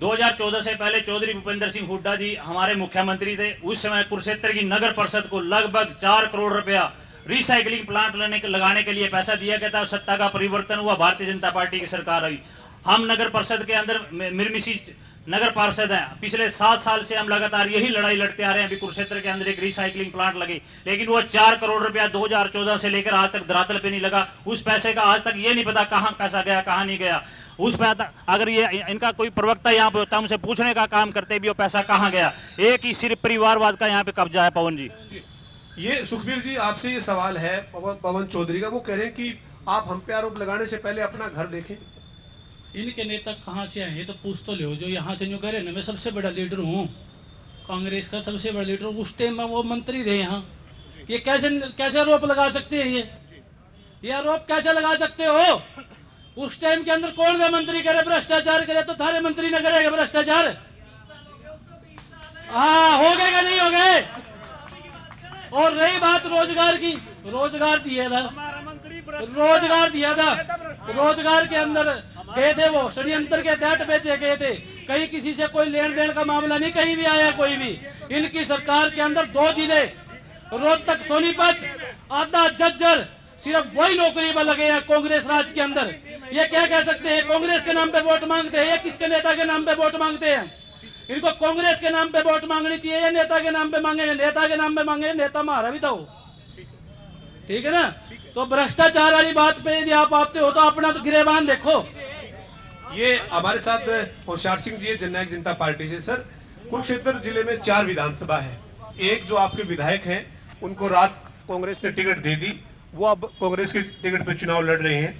2014 से पहले चौधरी भूपेंद्र सिंह हुड्डा जी हमारे मुख्यमंत्री थे। उस समय कुरुक्षेत्र की नगर परिषद को लगभग 4 करोड़ रुपया रिसाइकलिंग प्लांट लगाने के लिए पैसा दिया गया था। सत्ता का परिवर्तन हुआ, भारतीय जनता पार्टी की सरकार आई। हम नगर परिषद के अंदर मिरमिशी नगर पार्षद हैं। पिछले 7 साल से हम लगातार यही लड़ाई लड़ते आ रहे हैं। अभी कुरुक्षेत्र के अंदर एक रिसाइकलिंग प्लांट लगे, लेकिन वो 4 करोड़ रुपया 2014 से लेकर आज तक धरातल पे नहीं लगा। उस पैसे का आज तक ये नहीं पता कहाँ पैसा गया, कहाँ नहीं गया। उस पैसा अगर ये इनका कोई प्रवक्ता यहाँ पे होता, हमसे पूछने का काम करते भी वो पैसा कहाँ गया। एक ही सिर्फ परिवारवाद का यहाँ पे कब्जा है। पवन जी, ये सुखबीर जी आपसे ये सवाल है पवन चौधरी का। वो कह रहे हैं कि आप हम पे आरोप लगाने से पहले अपना घर देखें। इनके नेता कहाँ से आए हैं तो पूछ तो लो। जो यहाँ से जो कह रहे हैं ना, मैं सबसे बड़ा लीडर हूँ, कांग्रेस का सबसे बड़ा लीडर। उस टाइम में वो मंत्री थे यहाँ। ये कैसे आरोप लगा सकते हैं? ये आरोप कैसे लगा सकते हो? उस टाइम के अंदर कौन सा मंत्री करे भ्रष्टाचार करे तो थारे मंत्री न करेगा भ्रष्टाचार? हाँ, हो गए क्या नहीं हो गए? और रही बात रोजगार की, रोजगार दिया था, रोजगार दिया था। रोजगार के अंदर गए थे, वो षड्यंत्र के तहत बेचे गए थे। कहीं किसी से कोई लेन देन का मामला नहीं कहीं भी आया कोई भी। इनकी सरकार के अंदर 2 जिले रोहतक सोनीपत आधा झज्जर सिर्फ वही नौकरी पर लगे हैं कांग्रेस राज के अंदर। ये क्या कह सकते हैं? कांग्रेस के नाम पे वोट मांगते हैं या किसके नेता के नाम पे वोट मांगते हैं? इनको कांग्रेस के नाम पे वोट मांगनी चाहिए या नेता के नाम पे मांगेंगे? नेता के नाम पे मांगे, नेता मारा भी तो, ठीक है ना। तो भ्रष्टाचार वाली बात पे यदि आप आते हो तो अपना तो गिरेबान देखो। ये हमारे साथ होशियार सिंह जी है, जननायक जनता पार्टी से। सर, कुरुक्षेत्र जिले में 4 विधानसभा है। एक जो आपके विधायक हैं उनको रात कांग्रेस ने टिकट दे दी, वो अब कांग्रेस के टिकट पे चुनाव लड़ रहे हैं।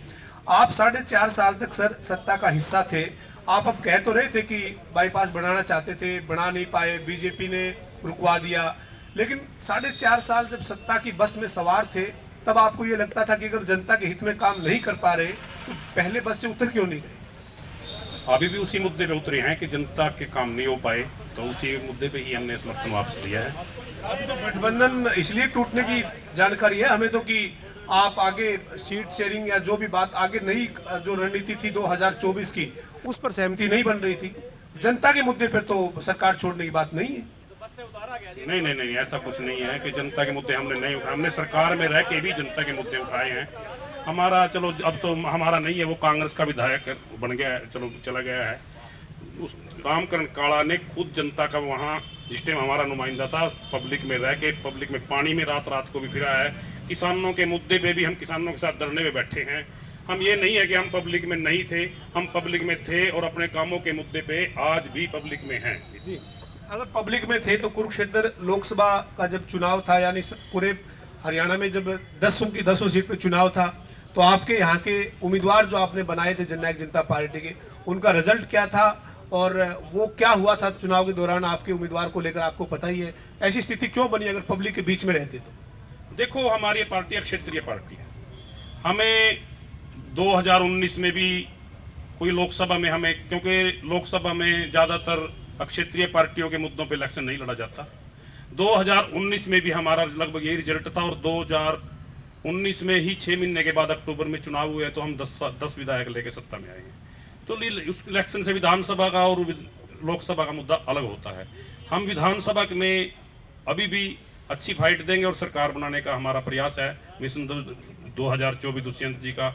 आप 4.5 साल तक सर सत्ता का हिस्सा थे। आप अब कह तो रहे थे कि बाईपास बनाना चाहते थे, बना नहीं पाए, बीजेपी ने रुकवा दिया। लेकिन 4.5 साल जब सत्ता की बस में सवार थे तब आपको ये लगता था कि अगर जनता के हित में काम नहीं कर पा रहे तो पहले बस से उतर क्यों नहीं गए? अभी भी उसी मुद्दे पे उतरे हैं कि जनता के काम नहीं हो पाए, तो उसी मुद्दे पे ही हमने समर्थन वापस लिया है। अभी तो गठबंधन इसलिए टूटने की जानकारी है हमें तो कि आप आगे सीट शेयरिंग या जो भी बात आगे नई जो रणनीति थी 2024 की, उस पर सहमति नहीं बन रही थी। जनता के मुद्दे पर तो सरकार छोड़ने की बात नहीं है। नहीं, ऐसा कुछ नहीं है कि जनता के मुद्दे हमने नहीं उठाए। हमने सरकार में रह के भी जनता के मुद्दे उठाए हैं। हमारा चलो अब तो हमारा नहीं है, वो कांग्रेस का विधायक बन गया है, चलो चला गया है। उस रामकरण काला ने खुद जनता का वहाँ जिस टाइम हमारा नुमाइंदा था, पब्लिक में रह के पब्लिक में पानी में रात को भी फिरा है। किसानों के मुद्दे पे भी हम किसानों के साथ धरने में बैठे हैं। हम ये नहीं है कि हम पब्लिक में नहीं थे, हम पब्लिक में थे और अपने कामों के मुद्दे पे आज भी पब्लिक में हैं। अगर पब्लिक में थे तो कुरुक्षेत्र लोकसभा का जब चुनाव था, यानी पूरे हरियाणा में जब 10 सीट पे चुनाव था, तो आपके यहाँ के उम्मीदवार जो आपने बनाए थे जननायक जनता पार्टी के, उनका रिजल्ट क्या था और वो क्या हुआ था चुनाव के दौरान आपके उम्मीदवार को लेकर? आपको पता ही है। ऐसी स्थिति क्यों बनी अगर पब्लिक के बीच में रहते तो? देखो, हमारी पार्टी क्षेत्रीय पार्टी है। हमें 2019 में भी कोई लोकसभा में हमें, क्योंकि लोकसभा में ज़्यादातर क्षेत्रीय पार्टियों के मुद्दों पे इलेक्शन नहीं लड़ा जाता। 2019 में भी हमारा लगभग यही रिजल्ट था और 2019 में ही 6 महीने के बाद अक्टूबर में चुनाव हुए तो हम 10 विधायक लेके सत्ता में आए हैं। तो उस इलेक्शन से विधानसभा का और लोकसभा का मुद्दा अलग होता है। हम विधानसभा में अभी भी अच्छी फाइट देंगे और सरकार बनाने का हमारा प्रयास है। मिशन 2024 दुष्यंत जी का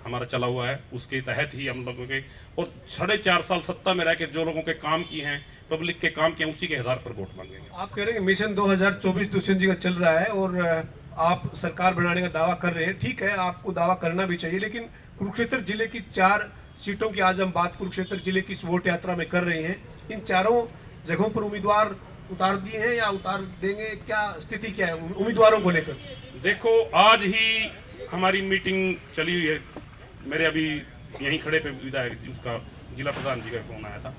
हमारा चला हुआ है, उसके तहत ही हम लोगों के और 4.5 साल सत्ता में रह के जो लोगों के काम किए हैं, पब्लिक के काम किए हैं, उसी के आधार पर वोट मांगेंगे। आप कह रहे हैं मिशन 2024 दुष्यंत जी का चल रहा है और आप सरकार बनाने का दावा कर रहे हैं। ठीक है, आपको दावा करना भी चाहिए, लेकिन कुरुक्षेत्र जिले की 4 सीटों की आज हम बात कुरुक्षेत्र जिले की इस वोट यात्रा में कर रहे हैं। इन चारों जगहों पर उम्मीदवार उतार दिए हैं या उतार देंगे? क्या स्थिति क्या है उम्मीदवारों को लेकर? देखो, आज ही हमारी मीटिंग चली हुई है। मेरे अभी यहीं खड़े पे विधायक जी, उसका जिला प्रधान जी का फोन आया था।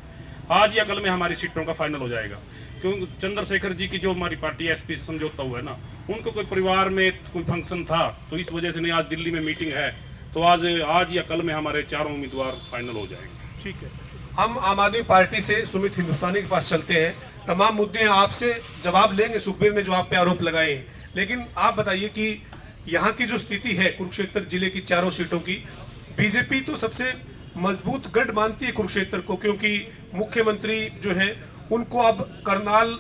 आज या कल में हमारी सीटों का फाइनल हो जाएगा। क्योंकि चंद्रशेखर जी की जो हमारी पार्टी एसपी से समझौता हुआ है ना, उनको कोई परिवार में कोई फंक्शन था तो इस वजह से नहीं, आज दिल्ली में मीटिंग है तो आज या कल में हमारे चारों उम्मीदवार फाइनल हो जाएंगे। ठीक है, हम आम आदमी पार्टी से सुमित हिंदुस्तानी के पास चलते हैं। तमाम मुद्दे आपसे जवाब लेंगे सुखबीर ने जो आप पे आरोप लगाए हैं, लेकिन आप बताइए कि यहाँ की जो स्थिति है कुरुक्षेत्र जिले की चारों सीटों की, बीजेपी तो सबसे मजबूत गढ़ मानती है कुरुक्षेत्र को, क्योंकि मुख्यमंत्री जो है उनको अब करनाल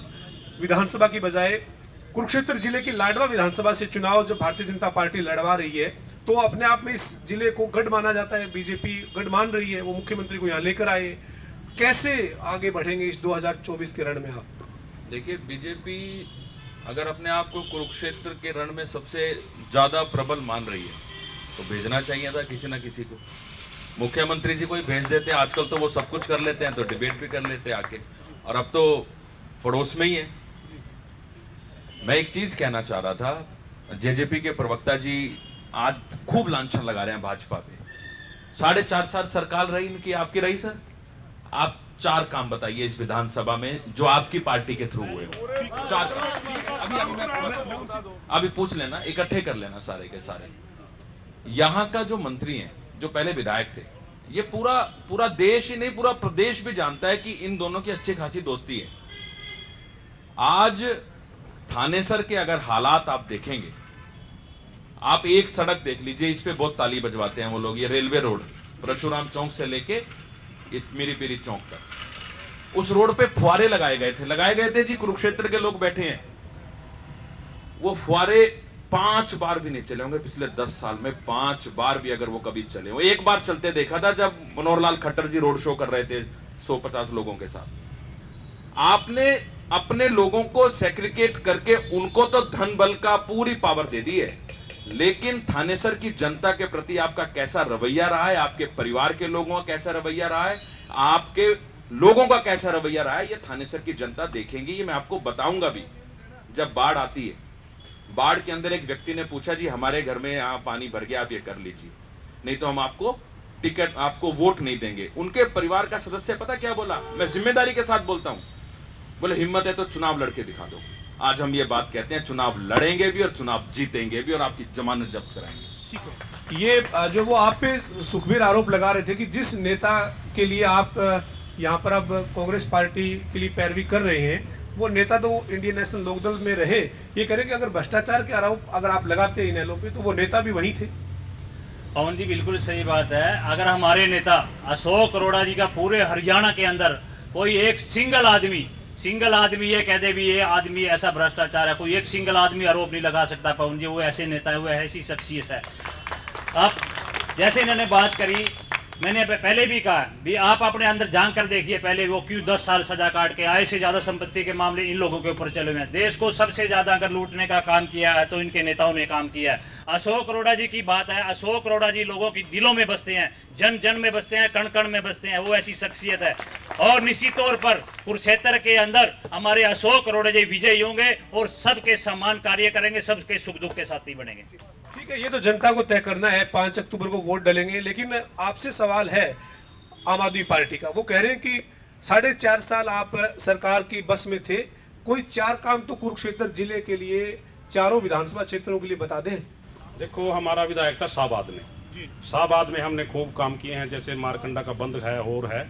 विधानसभा की बजाय कुरुक्षेत्र जिले की लाडवा विधानसभा से चुनाव जब भारतीय जनता पार्टी लड़वा रही है तो अपने आप में इस जिले को गढ़ माना जाता है। बीजेपी गढ़ मान रही है, वो मुख्यमंत्री को यहाँ लेकर आए। कैसे आगे बढ़ेंगे इस 2024 के रण में आप? देखिए, बीजेपी अगर अपने आप को कुरुक्षेत्र के रण में सबसे ज़्यादा प्रबल मान रही है तो भेजना चाहिए था किसी ना किसी को। मुख्यमंत्री जी को ही भेज देते, आजकल तो वो सब कुछ कर लेते हैं, तो डिबेट भी कर लेते आके, और अब तो पड़ोस में ही है। मैं एक चीज़ कहना चाह रहा था, जेजेपी के प्रवक्ता जी आज खूब लांछन लगा रहे हैं भाजपा पे। 4.5 साल सरकार रही इनकी, आपकी रही सर? आप 4 काम बताइए इस विधानसभा में जो आपकी पार्टी के थ्रू हुए हो। 4 काम अभी पूछ लेना, इकट्ठे कर लेना सारे के सारे। यहाँ का जो मंत्री हैं, जो पहले विधायक थे, ये पूरा देश ही नहीं, पूरा प्रदेश भी जानता है कि इन दोनों की अच्छी खासी दोस्ती है। आज थानेसर के अगर हालात आप देखेंगे, आप एक सड़क देख लीजिए, इस पे बहुत ताली बजवाते हैं वो लोग, ये रेलवे रोड परशुराम चौक से लेके मीरी पीरी चौक तक, उस रोड पे फुहारे लगाए गए थे जी। कुरुक्षेत्र के लोग बैठे हैं, वो फुहारे 5 बार भी नहीं चले होंगे पिछले 10 साल में। 5 बार भी अगर वो कभी चले हो, एक बार चलते देखा था जब मनोहर लाल खट्टर जी रोड शो कर रहे थे 150 लोगों के साथ। आपने अपने लोगों को सेग्रीगेट करके उनको तो धन बल का पूरी पावर दे दी है, लेकिन थानेसर की जनता के प्रति आपका कैसा रवैया रहा है, आपके परिवार के लोगों का कैसा रवैया रहा है, आपके लोगों का कैसा रवैया रहा है, ये थानेसर की जनता देखेंगी। ये मैं आपको बताऊंगा भी। जब बाढ़ आती है, बाढ़ के अंदर एक व्यक्ति ने पूछा जी हमारे घर में यहाँ पानी भर गया, आप ये कर लीजिए, नहीं तो हम आपको टिकट, आपको वोट नहीं देंगे। उनके परिवार का सदस्य पता क्या बोला? मैं जिम्मेदारी के साथ बोलता हूं, बोले हिम्मत है तो चुनाव लड़के दिखा दो। आज हम ये बात कहते हैं, चुनाव लड़ेंगे भी और चुनाव जीतेंगे भी और आपकी जमानत जब्त कराएंगे। ठीक है, ये जो वो आप पे सुखबीर आरोप लगा रहे थे कि जिस नेता के लिए आप यहाँ पर अब कांग्रेस पार्टी के लिए पैरवी कर रहे हैं, वो नेता तो इंडियन नेशनल लोकदल में रहे। ये करें कि अगर भ्रष्टाचार के आरोप अगर आप लगाते हैं इनेलो पे, तो वो नेता भी वही थे। पवन जी बिल्कुल सही बात है। अगर हमारे नेता अशोक अरोड़ा जी का पूरे हरियाणा के अंदर कोई एक सिंगल आदमी ये कह दे भी ये आदमी ऐसा भ्रष्टाचार है, कोई एक सिंगल आदमी आरोप नहीं लगा सकता पवन जी। वो ऐसे नेता है, वो ऐसी शख्सियत है। अब जैसे इन्होंने बात करी, मैंने पहले भी कहा भी आप अपने अंदर झांक कर देखिए, पहले वो क्यों 10 साल सजा काट के आए से ज्यादा संपत्ति के मामले इन लोगों के ऊपर चले हुए हैं। देश को सबसे ज्यादा अगर लूटने का काम किया है तो इनके नेताओं ने काम किया है। अशोक अरोड़ा जी की बात है, अशोक अरोड़ा जी लोगों की दिलों में बसते हैं, जन जन में बसते हैं, कण कण में बसते हैं, वो ऐसी शख्सियत है। और निश्चित तौर पर कुरुक्षेत्र के अंदर हमारे अशोक अरोड़ा जी विजयी होंगे और सबके समान कार्य करेंगे, सबके सुख दुख के साथी बनेंगे। ठीक है, ये तो जनता को तय करना है, 5 अक्टूबर को वोट डलेंगे। लेकिन आपसे सवाल है आम आदमी पार्टी का, वो कह रहे हैं कि 4.5 साल आप सरकार की बस में थे, कोई 4 काम तो कुरुक्षेत्र जिले के लिए, चारों विधानसभा क्षेत्रों के लिए बता दें। देखो, हमारा विधायक था शाहबाद में, शाहबाद में हमने खूब काम किए हैं, जैसे मारकंडा का बंद है और है,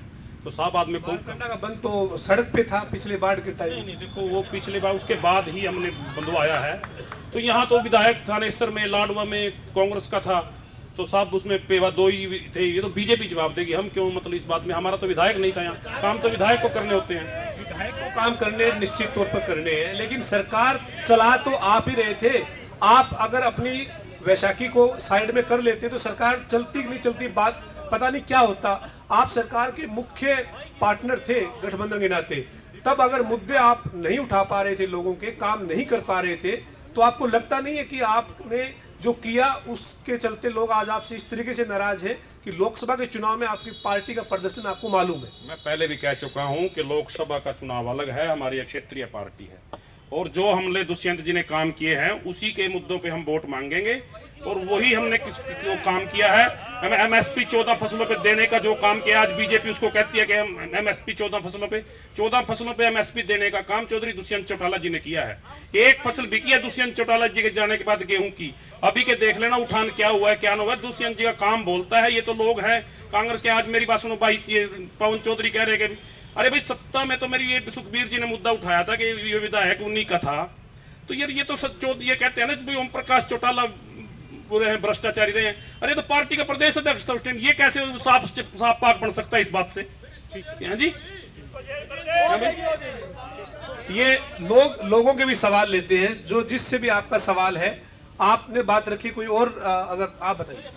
तो शाहबाद में खूब। मारकंडा का बंद तो सड़क पे था पिछले बाढ़ के टाइम। नहीं, देखो वो पिछले बार, उसके बाद ही हमने बंधवाया है। तो यहाँ तो विधायक थानेसर में, लाडवा में कांग्रेस का था, तो साहब उसमें पेवा 2 ही थे। ये तो बीजेपी जवाब देगी, हम क्यों मतलब इस बात में, हमारा तो विधायक नहीं था यहाँ। काम तो विधायक को करने होते हैं, विधायक को काम करने निश्चित तौर पर करने हैं, लेकिन सरकार चला तो आप ही रहे थे। आप अगर अपनी वैशाखी को साइड में कर लेते तो सरकार चलती नहीं चलती, बात पता नहीं क्या होता। आप सरकार के मुख्य पार्टनर थे गठबंधन के नाते, तब अगर मुद्दे आप नहीं उठा पा रहे थे, लोगों के काम नहीं कर पा रहे थे, तो आपको लगता नहीं है कि आपने जो किया उसके चलते लोग आज आपसे इस तरीके से नाराज हैं कि लोकसभा के चुनाव में आपकी पार्टी का प्रदर्शन आपको मालूम है? मैं पहले भी कह चुका हूं कि लोकसभा का चुनाव अलग है, हमारी क्षेत्रीय पार्टी है, और जो हमले दुष्यंत जी ने काम किए हैं उसी के मुद्दों पे हम वोट मांगेंगे। और वही हमने जो काम किया है, हमें एमएसपी 14 फसलों पे देने का जो काम किया, आज बीजेपी उसको कहती है कि हम एमएसपी 14 फसलों पे एमएसपी देने का काम चौधरी दुष्यंत चौटाला जी ने किया है। एक फसल बिकी है दुष्यंत चौटाला जी के जाने के बाद गेहूं की, अभी के देख लेना उठान क्या हुआ है क्या ना हुआ है। दुष्यंत जी का काम बोलता है, ये तो लोग हैं कांग्रेस के। आज मेरी बात सुनो भाई, पवन चौधरी कह रहे कि अरे भाई सत्ता में तो मेरी, ये सुखबीर जी ने मुद्दा उठाया था कि ये विधायक उन्हीं का था, तो यार ये तो ये कहते हैं ना ओम प्रकाश चौटाला बुरे हैं, भ्रष्टाचारी रहे हैं। अरे तो पार्टी का प्रदेश अध्यक्ष था उस टाइम, ये कैसे साफ पाक बन सकता है इस बात से? हाँ जी, हाँ भाई? ये लोगों के भी सवाल लेते हैं, जो जिससे भी आपका सवाल है आपने बात रखी, कोई और अगर आप बताइए।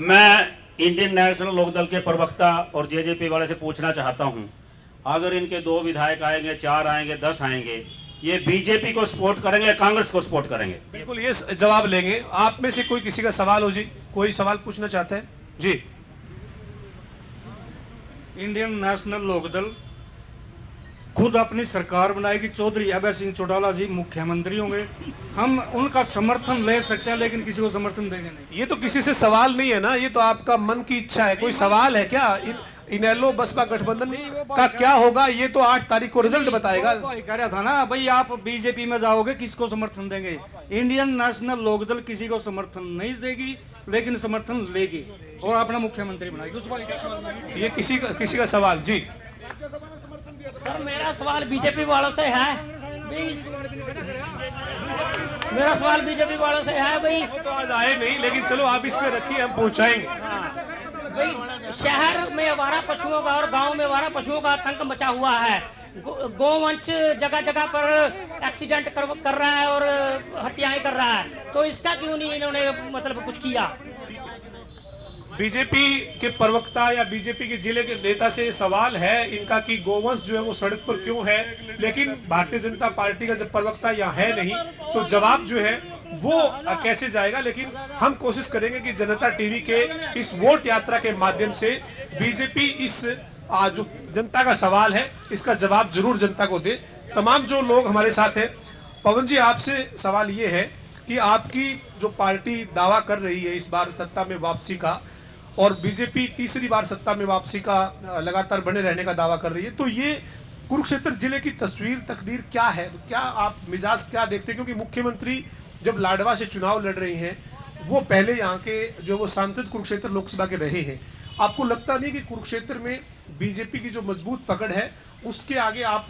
मैं इंडियन नेशनल लोकदल के प्रवक्ता और जेजेपी वाले से पूछना चाहता हूं, अगर इनके 2 विधायक आएंगे, 4 आएंगे, 10 आएंगे, ये बीजेपी को सपोर्ट करेंगे, कांग्रेस को सपोर्ट करेंगे? बिल्कुल ये जवाब लेंगे। आप में से कोई किसी का सवाल हो जी, कोई सवाल पूछना चाहते हैं जी? इंडियन नेशनल लोकदल खुद अपनी सरकार बनाएगी, चौधरी अभय सिंह चौटाला जी मुख्यमंत्री होंगे, हम उनका समर्थन ले सकते हैं, लेकिन किसी को समर्थन देंगे नहीं। ये तो किसी से सवाल नहीं है ना, ये तो आपका मन की इच्छा है। कोई सवाल है क्या? इनेलो बसपा गठबंधन का क्या होगा ये तो 8 तारीख को रिजल्ट बताएगा। कह रहा था ना भाई, आप बीजेपी में जाओगे किसको समर्थन देंगे? इंडियन नेशनल लोकदल किसी को समर्थन नहीं देगी, लेकिन समर्थन लेगी और अपना मुख्यमंत्री बनाएगी। उस बात ये किसी का सवाल जी? सर मेरा सवाल बीजेपी वालों से है, मेरा सवाल बीजेपी वालों से है भाई। तो आज आए नहीं, लेकिन चलो आप इस पे रखिए, हम पहुंचाएंगे। भाई शहर में आवारा पशुओं का और गांव में आवारा पशुओं का आतंक मचा हुआ है। गोवंश जगह जगह पर एक्सीडेंट कर रहा है और हत्याएं कर रहा है, तो इसका क्यों नहीं इन्होंने मतलब कुछ किया? बीजेपी के प्रवक्ता या बीजेपी के जिले के नेता से सवाल है इनका कि गोवंश जो है वो सड़क पर क्यों है, लेकिन भारतीय जनता पार्टी का जब प्रवक्ता यहाँ है नहीं तो जवाब जो है वो कैसे जाएगा। लेकिन हम कोशिश करेंगे कि जनता टीवी के इस वोट यात्रा के माध्यम से बीजेपी इस जो जनता का सवाल है इसका जवाब जरूर जनता को दे। तमाम जो लोग हमारे साथ हैं, पवन जी आपसे सवाल ये है कि आपकी जो पार्टी दावा कर रही है इस बार सत्ता में वापसी का, और बीजेपी तीसरी बार सत्ता में वापसी का लगातार बने रहने का दावा कर रही है, तो ये कुरुक्षेत्र जिले की तस्वीर तकदीर क्या है? क्या आप मिजाज क्या देखते हैं? क्योंकि मुख्यमंत्री जब लाडवा से चुनाव लड़ रही हैं, वो पहले यहाँ के जो वो सांसद कुरुक्षेत्र लोकसभा के रहे हैं, आपको लगता नहीं कि कुरुक्षेत्र में बीजेपी की जो मजबूत पकड़ है उसके आगे आप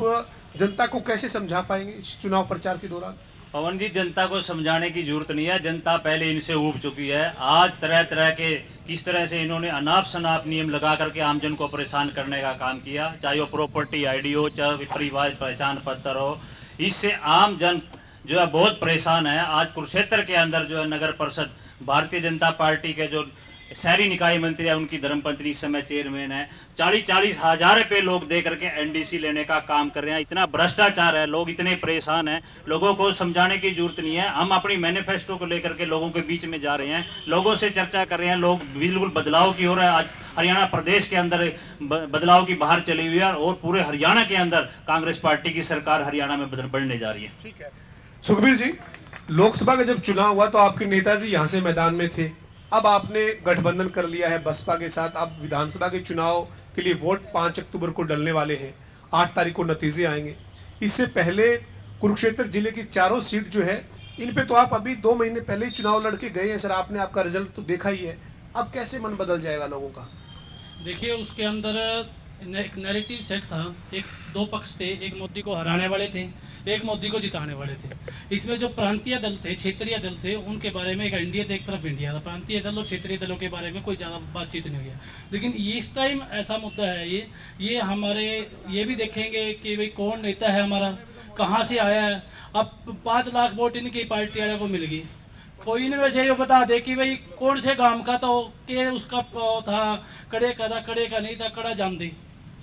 जनता को कैसे समझा पाएंगे इस चुनाव प्रचार के दौरान? पवन जी, जनता को समझाने की जरूरत नहीं है, जनता पहले इनसे ऊब चुकी है। आज तरह तरह के किस तरह से इन्होंने अनाप शनाप नियम लगा करके आमजन को परेशान करने का काम किया, चाहे वो प्रॉपर्टी आईडी हो, चाहे परिवार पहचान पत्र हो, इससे आम जन जो है बहुत परेशान है। आज कुरुक्षेत्र के अंदर जो है नगर परिषद भारतीय जनता पार्टी के जो शहरी निकाय मंत्री है उनकी धर्मपत्नी इस समय चेयरमैन है। 40-40 हजार रुपये लोग दे करके एनडीसी लेने का काम कर रहे हैं। इतना भ्रष्टाचार है, लोग इतने परेशान हैं, लोगों को समझाने की जरूरत नहीं है। हम अपनी मैनिफेस्टो को लेकर के लोगों के बीच में जा रहे हैं, लोगों से चर्चा कर रहे हैं, लोग बिल्कुल बदलाव की ओर है। आज हरियाणा प्रदेश के अंदर बदलाव की बाहर चली हुई है और पूरे हरियाणा के अंदर कांग्रेस पार्टी की सरकार हरियाणा में बढ़ने जा रही है। ठीक है सुखबीर जी, लोकसभा का जब चुनाव हुआ तो आपके नेताजी यहाँ से मैदान में थे, अब आपने गठबंधन कर लिया है बसपा के साथ। अब विधानसभा के चुनाव के लिए वोट 5 अक्टूबर को डलने वाले हैं, 8 तारीख को नतीजे आएंगे। इससे पहले कुरुक्षेत्र जिले की 4 सीट जो है इन पे तो आप अभी 2 महीने पहले ही चुनाव लड़के गए हैं सर, आपने आपका रिजल्ट तो देखा ही है। अब कैसे मन बदल जाएगा लोगों का? देखिए उसके अंदर एक नैरेटिव सेट था, 2 पक्ष थे, एक मोदी को हराने वाले थे, एक मोदी को जिताने वाले थे। इसमें जो प्रांतीय दल थे, क्षेत्रीय दल थे, उनके बारे में एक एनडीए था, एक तरफ इंडिया था। प्रांतीय दल और क्षेत्रीय दलों के बारे में कोई ज़्यादा बातचीत नहीं हुई है। लेकिन इस टाइम ऐसा मुद्दा है ये हमारे ये भी देखेंगे कि भाई कौन नेता है हमारा, कहाँ से आया है। अब 5 लाख वोट इनकी पार्टी वाले को मिल गई, कोई इनमें वैसे ये बता दे कि भाई कौन से गांव का तो के उसका था, कड़े का था, कड़े का नहीं था, कड़ा जान दी।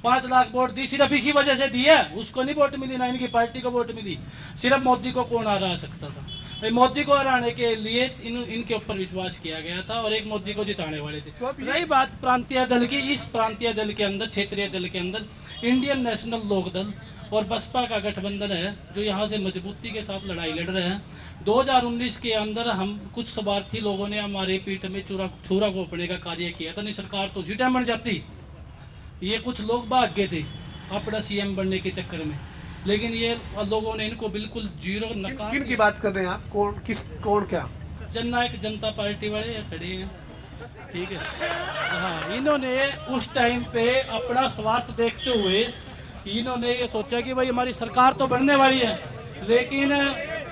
5 लाख वोट दी, सिर्फ इसी वजह से दी है, उसको नहीं वोट मिली, ना इनकी पार्टी को वोट मिली, सिर्फ मोदी को कौन आ सकता था। मोदी को हराने के लिए इनके ऊपर विश्वास किया गया था और एक मोदी को जिताने वाले थे। रही बात प्रांतीय दल की, इस प्रांतीय दल के अंदर, क्षेत्रीय दल के अंदर इंडियन नेशनल लोकदल और बसपा का गठबंधन है जो यहाँ से मजबूती के साथ लड़ाई लड़ रहे हैं। 2019 के अंदर हम कुछ स्वार्थी लोगों ने हमारे पीठ में छुरा घोंपने का कार्य किया था, नहीं सरकार तो सीटें बन जाती। ये कुछ लोग भाग गए थे अपना सीएम बनने के चक्कर में, लेकिन ये लोगों ने इनको बिल्कुल जीरो नकार। किन की बात कर रहे हैं आप? कौन क्या? जननायक जनता पार्टी वाले खड़े हैं, ठीक है। हाँ, इन्होंने उस टाइम पे अपना स्वार्थ देखते हुए इन्होंने ये सोचा कि भाई हमारी सरकार तो बनने वाली है, लेकिन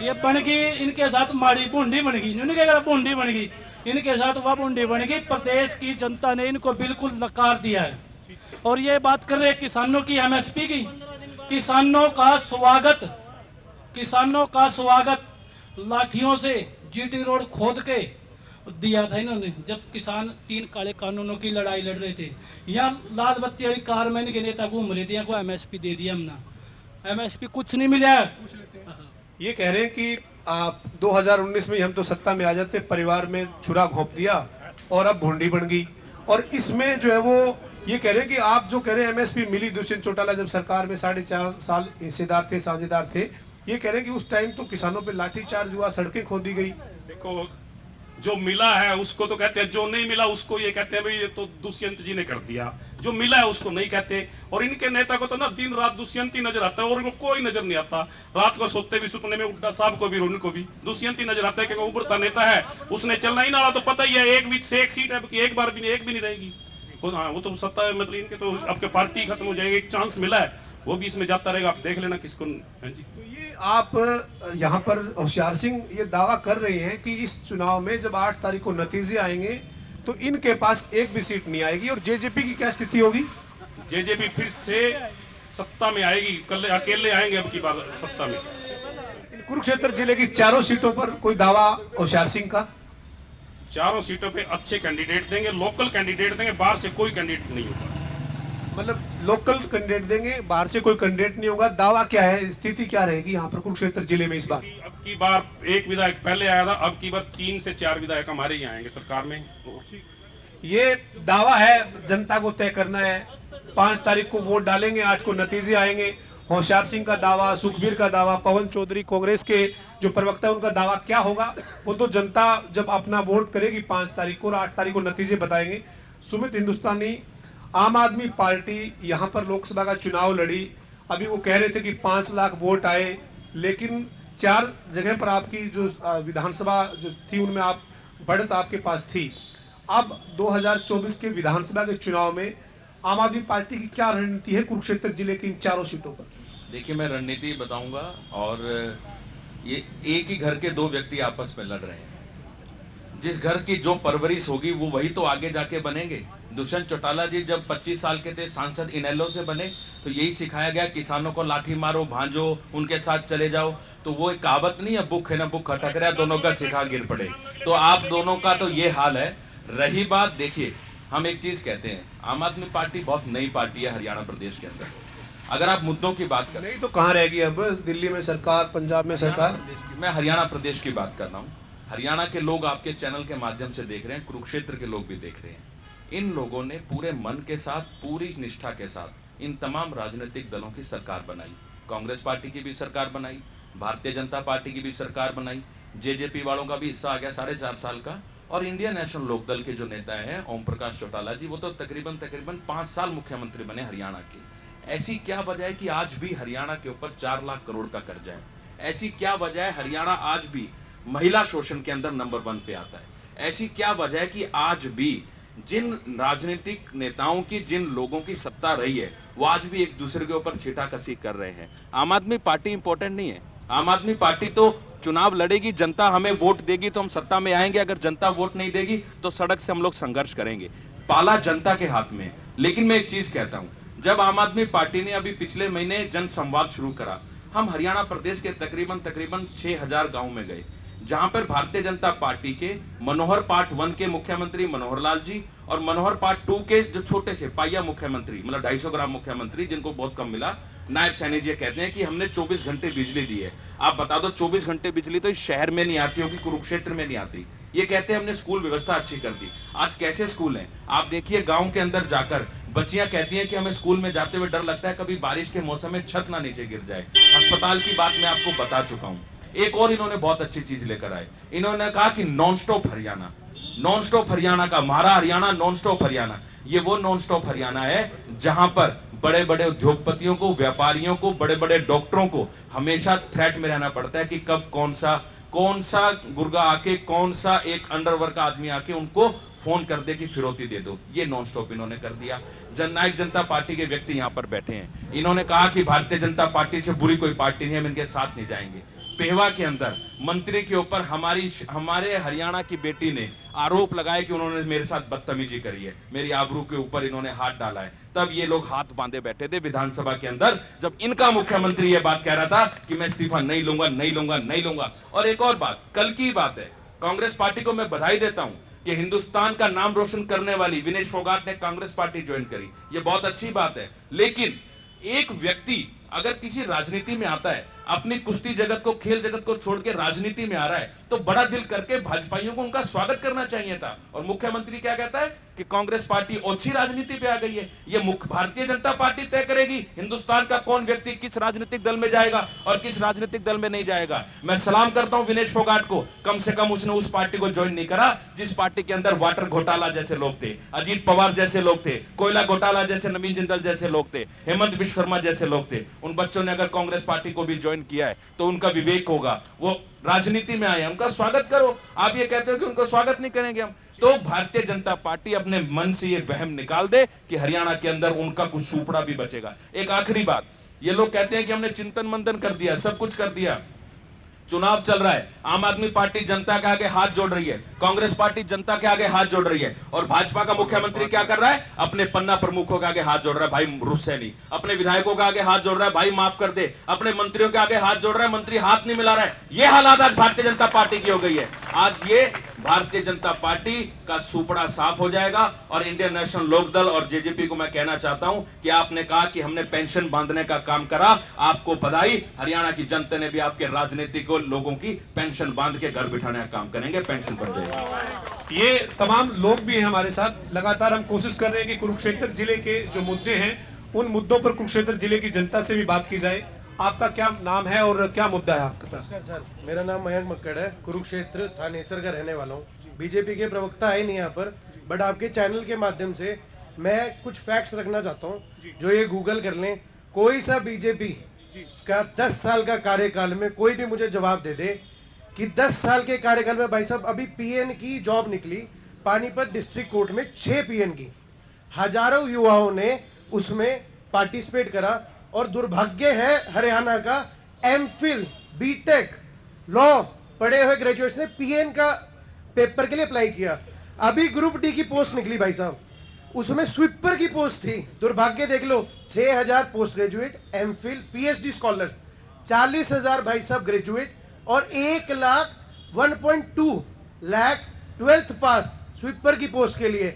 ये बन गई इनके साथ माड़ी बूंदी बन गई। इन्होंने क्या करा, बूंदी बन गई, इनके साथ वह बूंदी बन गई। प्रदेश की जनता ने इनको बिल्कुल नकार दिया है। और ये बात कर रहे हैं किसानों की, एमएसपी की। किसानों का स्वागत लाठियों से जीटी रोड खोद के दिया था इन्होंने, जब किसान 3 काले कानूनों की लड़ाई लड़ रहे थे। यहाँ लाल बत्ती वाली कार में इनके नेता घूम रहे थे, यहाँ को एमएसपी दे दिया हमने। एमएसपी कुछ नहीं मिला। ये कह रहे हैं कि आप 2019 में हम तो सत्ता में आ जाते, परिवार में छुरा घोंप दिया और अब भूंडी बन गई। और इसमें जो है वो ये कह रहे हैं कि आप जो कह रहे हैं एमएसपी मिली, दुष्यंत चौटाला जब सरकार में 4.5 साल हिस्सेदार थे, साझेदार थे, ये कह रहे हैं कि उस टाइम तो किसानों पे लाठीचार्ज हुआ, सड़कें खोदी गई। देखो, जो मिला है उसको तो कहते हैं, जो नहीं मिला उसको ये कहते हैं भाई ये तो दुष्यंत जी ने कर दिया। जो मिला है उसको नहीं कहते। और इनके नेता को तो ना दिन रात दुष्यंत ही नजर आता है और उनको कोई नजर नहीं आता। रात को सोते भी सपने में उड्डा साहब को भी, उनको भी दुष्यंत ही नजर आता है, क्योंकि उभरता नेता है, उसने चलना ही ना। तो पता ही है, एक सीट है, एक बार भी नहीं रहेगी। वो तो सत्ता है, मतलब इनके तो आपके पार्टी खत्म हो जाएगी। एक चांस मिला है, वो भी इसमें जाता रहेगा, आप देख लेना किसको। जी, तो ये आप यहाँ पर होशियार सिंह ये दावा कर रहे हैं कि इस चुनाव में जब 8 तारीख को नतीजे आएंगे तो इनके पास एक भी सीट नहीं आएगी। और जेजेपी की क्या स्थिति होगी? जेजेपी फिर से सत्ता में आएगी, कल अकेले आएंगे अब की बार सत्ता में। कुरुक्षेत्र जिले की 4 सीटों पर कोई दावा होशियार सिंह का? 4 सीटों पे अच्छे कैंडिडेट देंगे, लोकल कैंडिडेट देंगे, बाहर से कोई कैंडिडेट नहीं होगा। मतलब लोकल कैंडिडेट देंगे, बाहर से कोई कैंडिडेट नहीं होगा। दावा क्या है, स्थिति क्या रहेगी यहाँ पर कुरुक्षेत्र जिले में इस बार? अब की बार एक विधायक पहले आया था, अब की बार 3 से 4 विधायक हमारे ही आएंगे सरकार में। ये दावा है, जनता को तय करना है। 5 तारीख को वोट डालेंगे, 8 को नतीजे आएंगे। होशियार सिंह का दावा, सुखबीर का दावा, पवन चौधरी कांग्रेस के जो प्रवक्ता है उनका दावा क्या होगा, वो तो जनता जब अपना वोट करेगी 5 तारीख को और 8 तारीख को नतीजे बताएंगे। सुमित हिंदुस्तानी, आम आदमी पार्टी यहाँ पर लोकसभा का चुनाव लड़ी। अभी वो कह रहे थे कि 5 लाख वोट आए, लेकिन 4 जगह पर आपकी जो विधानसभा जो थी उनमें आप बढ़त आपके पास थी। अब 2024 के विधानसभा के चुनाव में आम आदमी पार्टी की क्या रणनीति है कुरुक्षेत्र जिले की इन 4 सीटों पर? देखिए, मैं रणनीति बताऊंगा। और ये एक ही घर के 2 व्यक्ति आपस में लड़ रहे हैं। जिस घर की जो परवरिश होगी वो वही तो आगे जाके बनेंगे। दुष्यंत चौटाला जी जब 25 साल के थे, सांसद इनेलो से बने, तो यही सिखाया गया, किसानों को लाठी मारो, भांजो, उनके साथ चले जाओ। तो वो एक कहावत नहीं है, बुक है ना बुक खटक रहा, दोनों का सिखा गिर पड़े। तो आप दोनों का तो ये हाल है। रही बात, देखिए, हम एक चीज कहते हैं, आम आदमी पार्टी बहुत नई पार्टी है हरियाणा प्रदेश के अंदर। अगर आप मुद्दों की बात करें, नहीं तो कहाँ रहेगी अब? दिल्ली में सरकार, पंजाब में सरकार। मैं हरियाणा प्रदेश की बात कर रहा हूँ। हरियाणा के लोग आपके चैनल के माध्यम से देख रहे हैं, कुरुक्षेत्र के लोग भी देख रहे हैं। इन लोगों ने पूरे मन के साथ, पूरी निष्ठा के साथ इन तमाम राजनीतिक दलों की सरकार बनाई। कांग्रेस पार्टी की भी सरकार बनाई, भारतीय जनता पार्टी की भी सरकार बनाई, जेजेपी वालों का भी हिस्सा आ गया 4.5 साल का। और इंडियन नेशनल लोकदल के जो नेता हैं ओम प्रकाश चौटाला जी, वो तो तकरीबन 5 साल मुख्यमंत्री बने हरियाणा के। ऐसी क्या वजह है कि आज भी हरियाणा के ऊपर 4 लाख करोड़ का कर्जा है? ऐसी क्या वजह है हरियाणा आज भी महिला शोषण के अंदर नंबर 1 पे आता है? ऐसी क्या वजह है कि आज भी जिन राजनीतिक नेताओं की, जिन लोगों की सत्ता रही है, वो आज भी एक दूसरे के ऊपर छींटाकशी कर रहे हैं? आम आदमी पार्टी इंपॉर्टेंट नहीं है। आम आदमी पार्टी तो चुनाव लड़ेगी, जनता हमें वोट देगी तो हम सत्ता में आएंगे। अगर जनता वोट नहीं देगी तो सड़क से हम लोग संघर्ष करेंगे। पाला जनता के हाथ में। लेकिन मैं एक चीज कहता हूं, जब आम आदमी पार्टी ने अभी पिछले महीने जन संवाद शुरू करा, हम हरियाणा प्रदेश के तकरीबन 6000 गांव में गए, जहां पर भारतीय जनता पार्टी के मनोहर पार्ट 1 के मुख्यमंत्री मनोहर लाल जी और मनोहर पार्ट 2 के जो छोटे से पाइया मुख्यमंत्री, मतलब 250 ग्राम मुख्यमंत्री, जिनको बहुत कम मिला, नायब सैनी जी कहते हैं कि हमने 24 घंटे बिजली दी है। आप बता दो 24 घंटे बिजली तो इस शहर में नहीं आती होगी, कुरुक्षेत्र में नहीं आती। ये कहते हैं हमने स्कूल व्यवस्था अच्छी कर दी। आज कैसे स्कूल हैं आप देखिए, गांव के अंदर जाकर बच्चियां कहती हैं कि हमें स्कूल में जाते हुए डर लगता है कभी बारिश के मौसम में छत ना नीचे गिर जाए। अस्पताल की बात मैं आपको बता चुका हूं। एक और इन्होंने बहुत अच्छी चीज लेकर आए, इन्होंने कहा कि non stop Haryana, non stop Haryana का मारा हरियाणा, नॉन स्टॉप हरियाणा। ये वो नॉन स्टॉप हरियाणा है जहां पर बड़े बड़े उद्योगपतियों को, व्यापारियों को, बड़े बड़े डॉक्टरों को हमेशा थ्रेट में रहना पड़ता है कि कब कौन सा गुर्गा आके, कौन सा एक अंडरवर्ल्ड का आदमी आके उनको फोन कर दे कि फिरौती दे दो। ये नॉन स्टॉप इन्होंने कर दिया। जननायक जनता पार्टी के व्यक्ति यहां पर बैठे हैं, इन्होंने कहा कि भारतीय जनता पार्टी से बुरी कोई पार्टी नहीं है, हम इनके साथ नहीं जाएंगे। पेहवा के अंदर मंत्री के ऊपर हमारे हरियाणा की बेटी ने आरोप लगाया कि उन्होंने मेरे साथ बदतमीजी करी है, मेरी आबरू के ऊपर इन्होंने हाथ डाला है। तब ये लोग हाथ बांधे बैठे थे विधानसभा के अंदर, जब इनका मुख्यमंत्री ये बात कह रहा था कि मैं इस्तीफा नहीं लूंगा, नहीं लूंगा, नहीं लूंगा। और एक और बात, कल की बात है, कांग्रेस पार्टी को मैं बधाई देता हूं कि हिंदुस्तान का नाम रोशन करने वाली विनेश फोगाट ने कांग्रेस पार्टी ज्वाइन करी। ये बहुत अच्छी बात है। लेकिन एक व्यक्ति अगर किसी राजनीति में आता है, अपनी कुश्ती जगत को, खेल जगत को छोड़ के राजनीति में आ रहा है, तो बड़ा दिल करके भाजपाइयों को उनका स्वागत करना चाहिए था। और मुख्यमंत्री क्या कहता है कि कांग्रेस पार्टी ओछी राजनीति पे आ गई है। ये भारतीय जनता पार्टी तय करेगी हिंदुस्तान का कौन व्यक्ति किस राजनीतिक दल में जाएगा और किस राजनीतिक दल में नहीं जाएगा। मैं सलाम करता हूं विनेश फोगाट को, कम से कम उसने उस पार्टी को ज्वाइन नहीं करा जिस पार्टी के अंदर वाटर घोटाला जैसे लोग थे, अजीत पवार जैसे लोग थे, कोयला घोटाला जैसे नवीन जिंदल जैसे लोग थे, हेमंत विश्व शर्मा जैसे लोग थे। उन बच्चों ने अगर कांग्रेस पार्टी को भी ज्वाइन किया है तो उनका विवेक होगा, वो राजनीति में आए, उनका स्वागत करो। आप ये कहते हो कि उनका स्वागत नहीं करेंगे हम, तो भारतीय जनता पार्टी अपने मन से ये वहम निकाल दे कि हरियाणा के अंदर उनका कुछ सुपड़ा भी बचेगा। एक आखिरी बात, ये लोग कहते हैं कि हमने चिंतन मंथन कर दिया, सब कुछ कर दिया, चुनाव चल रहा है, आम आदमी पार्टी जनता के आगे हाथ जोड़ रही है, कांग्रेस पार्टी जनता के आगे हाथ जोड़ रही है, और भाजपा का मुख्यमंत्री क्या कर रहा है, अपने पन्ना प्रमुखों के आगे हाथ जोड़ रहा है, भाई रुस्से नहीं, अपने विधायकों के आगे हाथ जोड़ रहा है, भाई माफ कर दे, अपने मंत्रियों के आगे हाथ जोड़ रहा है, मंत्री हाथ नहीं मिला रहा है। ये हालात आज भारतीय जनता पार्टी की हो गई है। आज ये भारतीय जनता पार्टी का सुपड़ा साफ हो जाएगा। और इंडियन नेशनल लोकदल और जेजेपी को मैं कहना चाहता हूं कि आपने कहा कि हमने पेंशन बांधने का काम करा, आपको बधाई। हरियाणा की जनता ने भी आपके राजनीतिक लोगों की पेंशन बांध के घर बिठाने का काम करेंगे, पेंशन बढ़ जाएगी। ये तमाम लोग भी हैं हमारे साथ। लगातार हम कोशिश कर रहे हैं कि कुरुक्षेत्र जिले के जो मुद्दे हैं उन मुद्दों पर कुरुक्षेत्र जिले की जनता से भी बात की जाए। आपका क्या नाम है और क्या मुद्दा है आपके पास? सर मेरा नाम मयंक मक्कड़ है, कुरुक्षेत्र थानेसर का रहने वाला हूँ। बीजेपी के प्रवक्ता है नहीं यहाँ पर, बट आपके चैनल के माध्यम से मैं कुछ फैक्ट्स रखना चाहता हूँ जो ये गूगल कर लें। कोई सा बीजेपी का 10 साल का कार्यकाल में कोई भी मुझे जवाब दे दे कि 10 साल के कार्यकाल में, भाई साहब अभी पीएन की जॉब निकली पानीपत डिस्ट्रिक्ट कोर्ट में, 6 पीएन की, हजारों युवाओं ने उसमें पार्टिसिपेट करा। और दुर्भाग्य है हरियाणा का एमफिल, बीटेक, लॉ पढ़े हुए ग्रेजुएट्स ने पीएन का पेपर के लिए अप्लाई किया। अभी ग्रुप डी की पोस्ट निकली भाई साहब, उसमें स्वीपर की पोस्ट थी। दुर्भाग्य देख लो, 6000 post graduate, MPhil, PhD scholars, 40,000 भाई साहब ग्रेजुएट, और 1.2 लाख 12th पास स्वीपर की पोस्ट के लिए।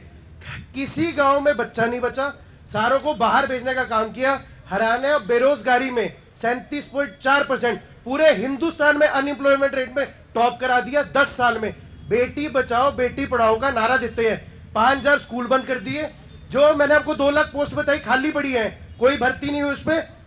किसी गांव में बच्चा नहीं बचा, सारों को बाहर भेजने का काम किया। हरियाणा बेरोजगारी में 37.4%, पूरे हिंदुस्तान में अनएम्प्लॉयमेंट रेट में टॉप करा दिया 10 साल में। बेटी बचाओ बेटी पढ़ाओ का नारा देते हैं, 5000 स्कूल बंद कर दिए। जो मैंने आपको 2 लाख पोस्ट बताई खाली पड़ी है, कोई भर्ती नहीं हुई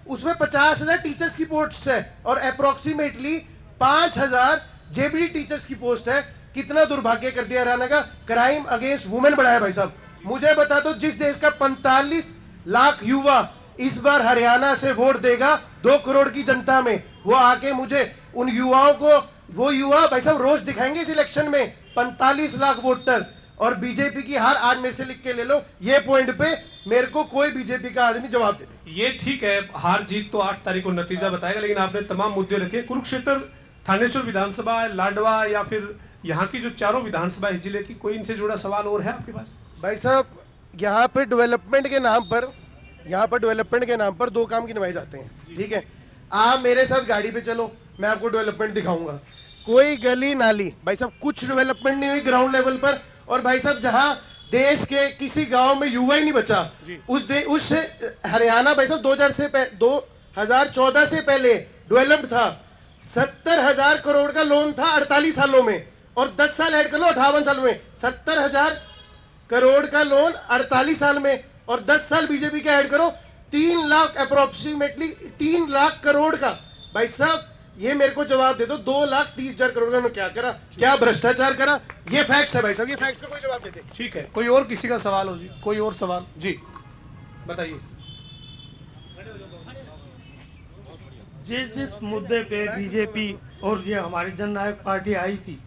उसमें 50,000 टीचर्स की पोस्ट है और अप्रोक्सीमेटली 5,000 जेबीडी टीचर्स की पोस्ट है। कितना दुर्भाग्य कर दिया हरियाणा का। क्राइम अगेंस्ट वुमेन बढ़ाया भाई साहब। मुझे बता दो, जिस देश का 45 लाख युवा इस बार हरियाणा से वोट देगा 2 करोड़ की जनता में, वो आके मुझे उन युवाओं को, वो युवा भाई साहब रोज दिखाएंगे इस इलेक्शन में 45 लाख वोटर। और बीजेपी की हार आज मेरे से लिख के ले लो, ये पॉइंट पे मेरे को कोई बीजेपी का आदमी जवाब दे दे। ये ठीक है, हार जीत तो 8 तारीख को नतीजा बताएगा, लेकिन आपने तमाम मुद्दे रखे। कुरुक्षेत्र, थानेश्वर विधानसभा, लाडवा या फिर यहाँ की जो 4 विधानसभा इस जिले की, कोई इनसे जुड़ा सवाल और है आपके पास? भाई साहब यहाँ पे डेवलपमेंट के नाम पर 2 काम गिनवाए जाते हैं, ठीक है। आप मेरे साथ गाड़ी पे चलो, मैं आपको डेवलपमेंट दिखाऊंगा। कोई गली नाली भाई साहब कुछ डेवलपमेंट नहीं हुई ग्राउंड लेवल पर। और भाई साहब जहां देश के किसी गांव में युवा ही नहीं बचा, उस हरियाणा भाई साहब 2014 से पहले डेवलप्ड था। 70,000 करोड़ का लोन था 48 सालों में, और 10 साल ऐड कर लो 58 सालों में 70,000 करोड़ का लोन 48 साल में, और 10 साल बीजेपी का ऐड करो 3 लाख अप्रोक्सीमेटली 3 लाख करोड़ का। भाई साहब ये मेरे को जवाब दे दो, 2,30,000 करोड़ का उन्होंने क्या करा, क्या भ्रष्टाचार करा? ये फैक्ट्स है भाई साहब, ये फैक्ट्स का कोई जवाब देते। ठीक है, कोई और किसी का सवाल हो जी? कोई और सवाल जी बताइए। जिस मुद्दे पे बीजेपी और ये हमारी जननायक पार्टी आई थी,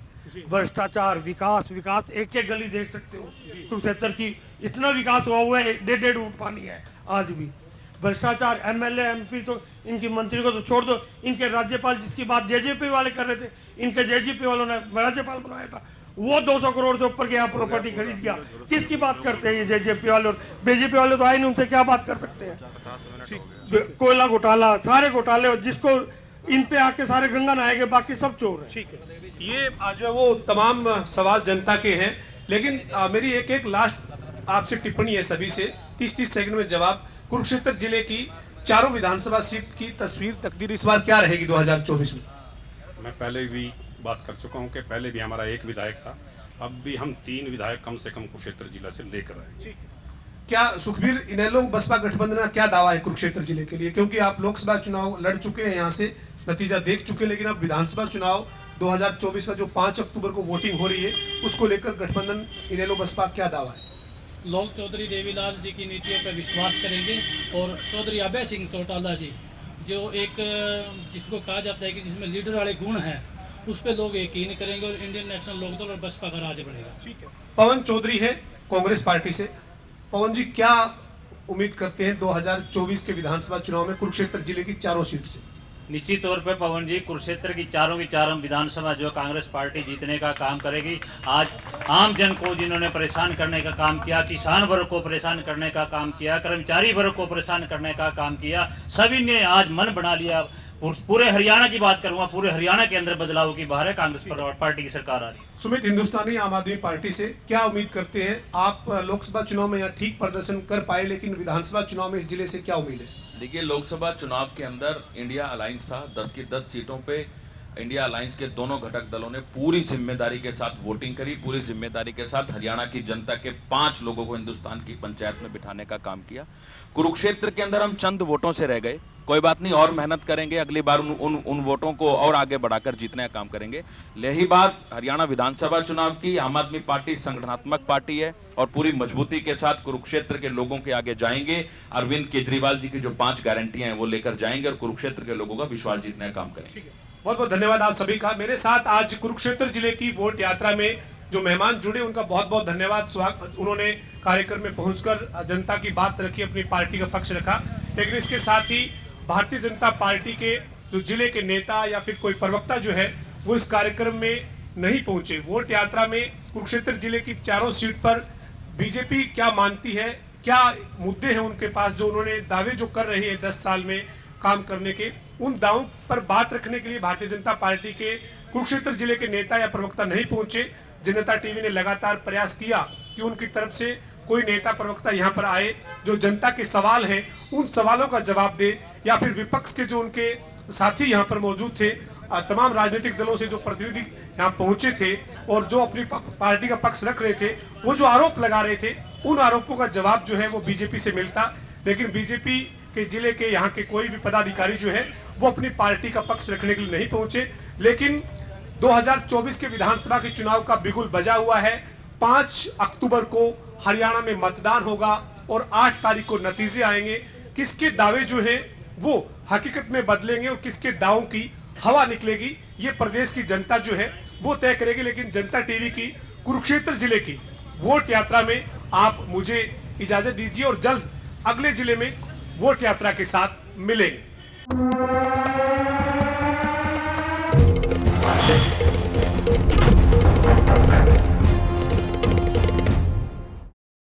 भ्रष्टाचार, विकास, एक एक गली देख सकते हो कुरुक्षेत्र की, इतना विकास हुआ है, 1.5 फुट पानी है आज भी। भ्रष्टाचार, एमएलए एमपी तो इनकी मंत्री को तो छोड़ दो, इनके राज्यपाल जिसकी बात जेजेपी वाले कर रहे थे, इनके जेजेपी वालों ने राज्यपाल बनाया था, वो 200 करोड़ से ऊपर के यहाँ प्रॉपर्टी खरीद गया। किसकी बात करते हैं ये जेजेपी वाले? और बीजेपी वाले तो आए नहीं, उनसे क्या बात कर सकते हैं? कोयला घोटाला, सारे घोटाले, जिसको इन पे आके सारे गंगा नहाएंगे, बाकी सब चोर है। ठीक है, ये जो है वो तमाम सवाल जनता के हैं, लेकिन मेरी एक लास्ट आपसे टिप्पणी है सभी से, 30-30 सेकंड में जवाब। कुरुक्षेत्र जिले की चारों विधानसभा सीट की तस्वीर, तकदीर इस बार क्या रहेगी 2024 में? मैं पहले भी बात कर चुका हूं कि पहले भी हमारा एक विधायक था, अब भी हम 3 विधायक कम से कम कुरुक्षेत्र जिला से लेकर आए। क्या सुखबीर इनेलो बसपा गठबंधन का क्या दावा है कुरुक्षेत्र जिले के लिए? क्योंकि आप लोकसभा चुनाव लड़ चुके हैं, यहाँ से नतीजा देख चुके हैं, लेकिन अब विधानसभा चुनाव 2024 का जो 5 अक्टूबर को वोटिंग हो रही है, उसको लेकर गठबंधन इनेलो बसपा क्या दावा है? लोग चौधरी देवीलाल जी की नीतियों पर विश्वास करेंगे, और चौधरी अभय सिंह चौटाला जी जो एक जिसको कहा जाता है कि जिसमें लीडर वाले गुण हैं, उस पर लोग यकीन करेंगे और इंडियन नेशनल लोकदल और बसपा का राज बढ़ेगा। ठीक है, पवन चौधरी है कांग्रेस पार्टी से। पवन जी क्या उम्मीद करते हैं 2024 के विधानसभा चुनाव में कुरुक्षेत्र जिले की चारों सीट से? निश्चित तौर पर पवन जी, कुरुक्षेत्र की चारों विधानसभा जो कांग्रेस पार्टी जीतने का काम करेगी। आज आम जन को जिन्होंने परेशान करने का काम किया, किसान वर्ग को परेशान करने का काम किया, कर्मचारी वर्ग को परेशान करने का काम किया, सभी ने आज मन बना लिया। पूरे हरियाणा की बात करूंगा, पूरे हरियाणा के अंदर बदलाव की बाहर है, कांग्रेस पार्टी की सरकार आ रही है। सुमित हिंदुस्तानी आम आदमी पार्टी से क्या उम्मीद करते हैं आप? लोकसभा चुनाव में यहाँ ठीक प्रदर्शन कर पाए, लेकिन विधानसभा चुनाव में इस जिले से क्या उम्मीद है? देखिए, लोकसभा चुनाव के अंदर इंडिया अलायंस था, 10 की 10 सीटों पे इंडिया अलायंस के दोनों घटक दलों ने पूरी जिम्मेदारी के साथ वोटिंग करी, पूरी जिम्मेदारी के साथ हरियाणा की जनता के 5 लोगों को हिंदुस्तान की पंचायत में बिठाने का काम किया। कुरुक्षेत्र के अंदर हम चंद वोटों से रह गए, कोई बात नहीं, और मेहनत करेंगे, अगली बार उन वोटों को और आगे बढ़ाकर जीतने का काम करेंगे। रही बात हरियाणा विधानसभा चुनाव की, आम आदमी पार्टी संगठनात्मक पार्टी है और पूरी मजबूती के साथ कुरुक्षेत्र के लोगों के आगे जाएंगे। अरविंद केजरीवाल जी की जो 5 गारंटियां हैं वो लेकर जाएंगे और कुरुक्षेत्र के लोगों का विश्वास जीतने का काम करेंगे। बहुत बहुत धन्यवाद आप सभी का। मेरे साथ आज कुरुक्षेत्र जिले की वोट यात्रा में जो मेहमान जुड़े, उनका बहुत बहुत धन्यवाद। स्वागत, उन्होंने कार्यक्रम में पहुंचकर जनता की बात रखी, अपनी पार्टी का पक्ष रखा। लेकिन इसके साथ ही भारतीय जनता पार्टी के जो जिले के नेता या फिर कोई प्रवक्ता जो है वो इस कार्यक्रम में नहीं पहुंचे। वोट यात्रा में कुरुक्षेत्र जिले की चारों सीट पर बीजेपी क्या मानती है, क्या मुद्दे हैं उनके पास, जो उन्होंने दावे जो कर रही है 10 साल में काम करने के, उन दावों पर बात रखने के लिए भारतीय जनता पार्टी के कुरुक्षेत्र जिले के नेता या प्रवक्ता नहीं पहुंचे। जनता टीवी ने लगातार प्रयास किया कि उनकी तरफ से कोई नेता प्रवक्ता यहां पर आए, जो जनता के सवाल हैं उन सवालों का जवाब दे, या फिर विपक्ष के जो उनके साथी यहां पर मौजूद थे, तमाम राजनीतिक दलों से जो प्रतिनिधि यहाँ पहुंचे थे और जो अपनी पार्टी का पक्ष रख रहे थे, वो जो आरोप लगा रहे थे, उन आरोपों का जवाब जो है वो बीजेपी से मिलता। लेकिन बीजेपी के जिले के यहाँ के कोई भी पदाधिकारी जो है वो अपनी पार्टी का पक्ष रखने के लिए नहीं पहुंचे। लेकिन 2024 के विधानसभा के चुनाव का बिगुल बजा हुआ है। 5 अक्टूबर को हरियाणा में मतदान होगा और 8 तारीख को नतीजे आएंगे। किसके दावे जो है वो हकीकत में बदलेंगे और किसके दावों की हवा निकलेगी, ये प्रदेश की जनता जो है वो तय करेगी। लेकिन जनता टीवी की कुरुक्षेत्र जिले की वोट यात्रा में आप मुझे इजाजत दीजिए और जल्द अगले जिले में वोट यात्रा के साथ मिलेंगे।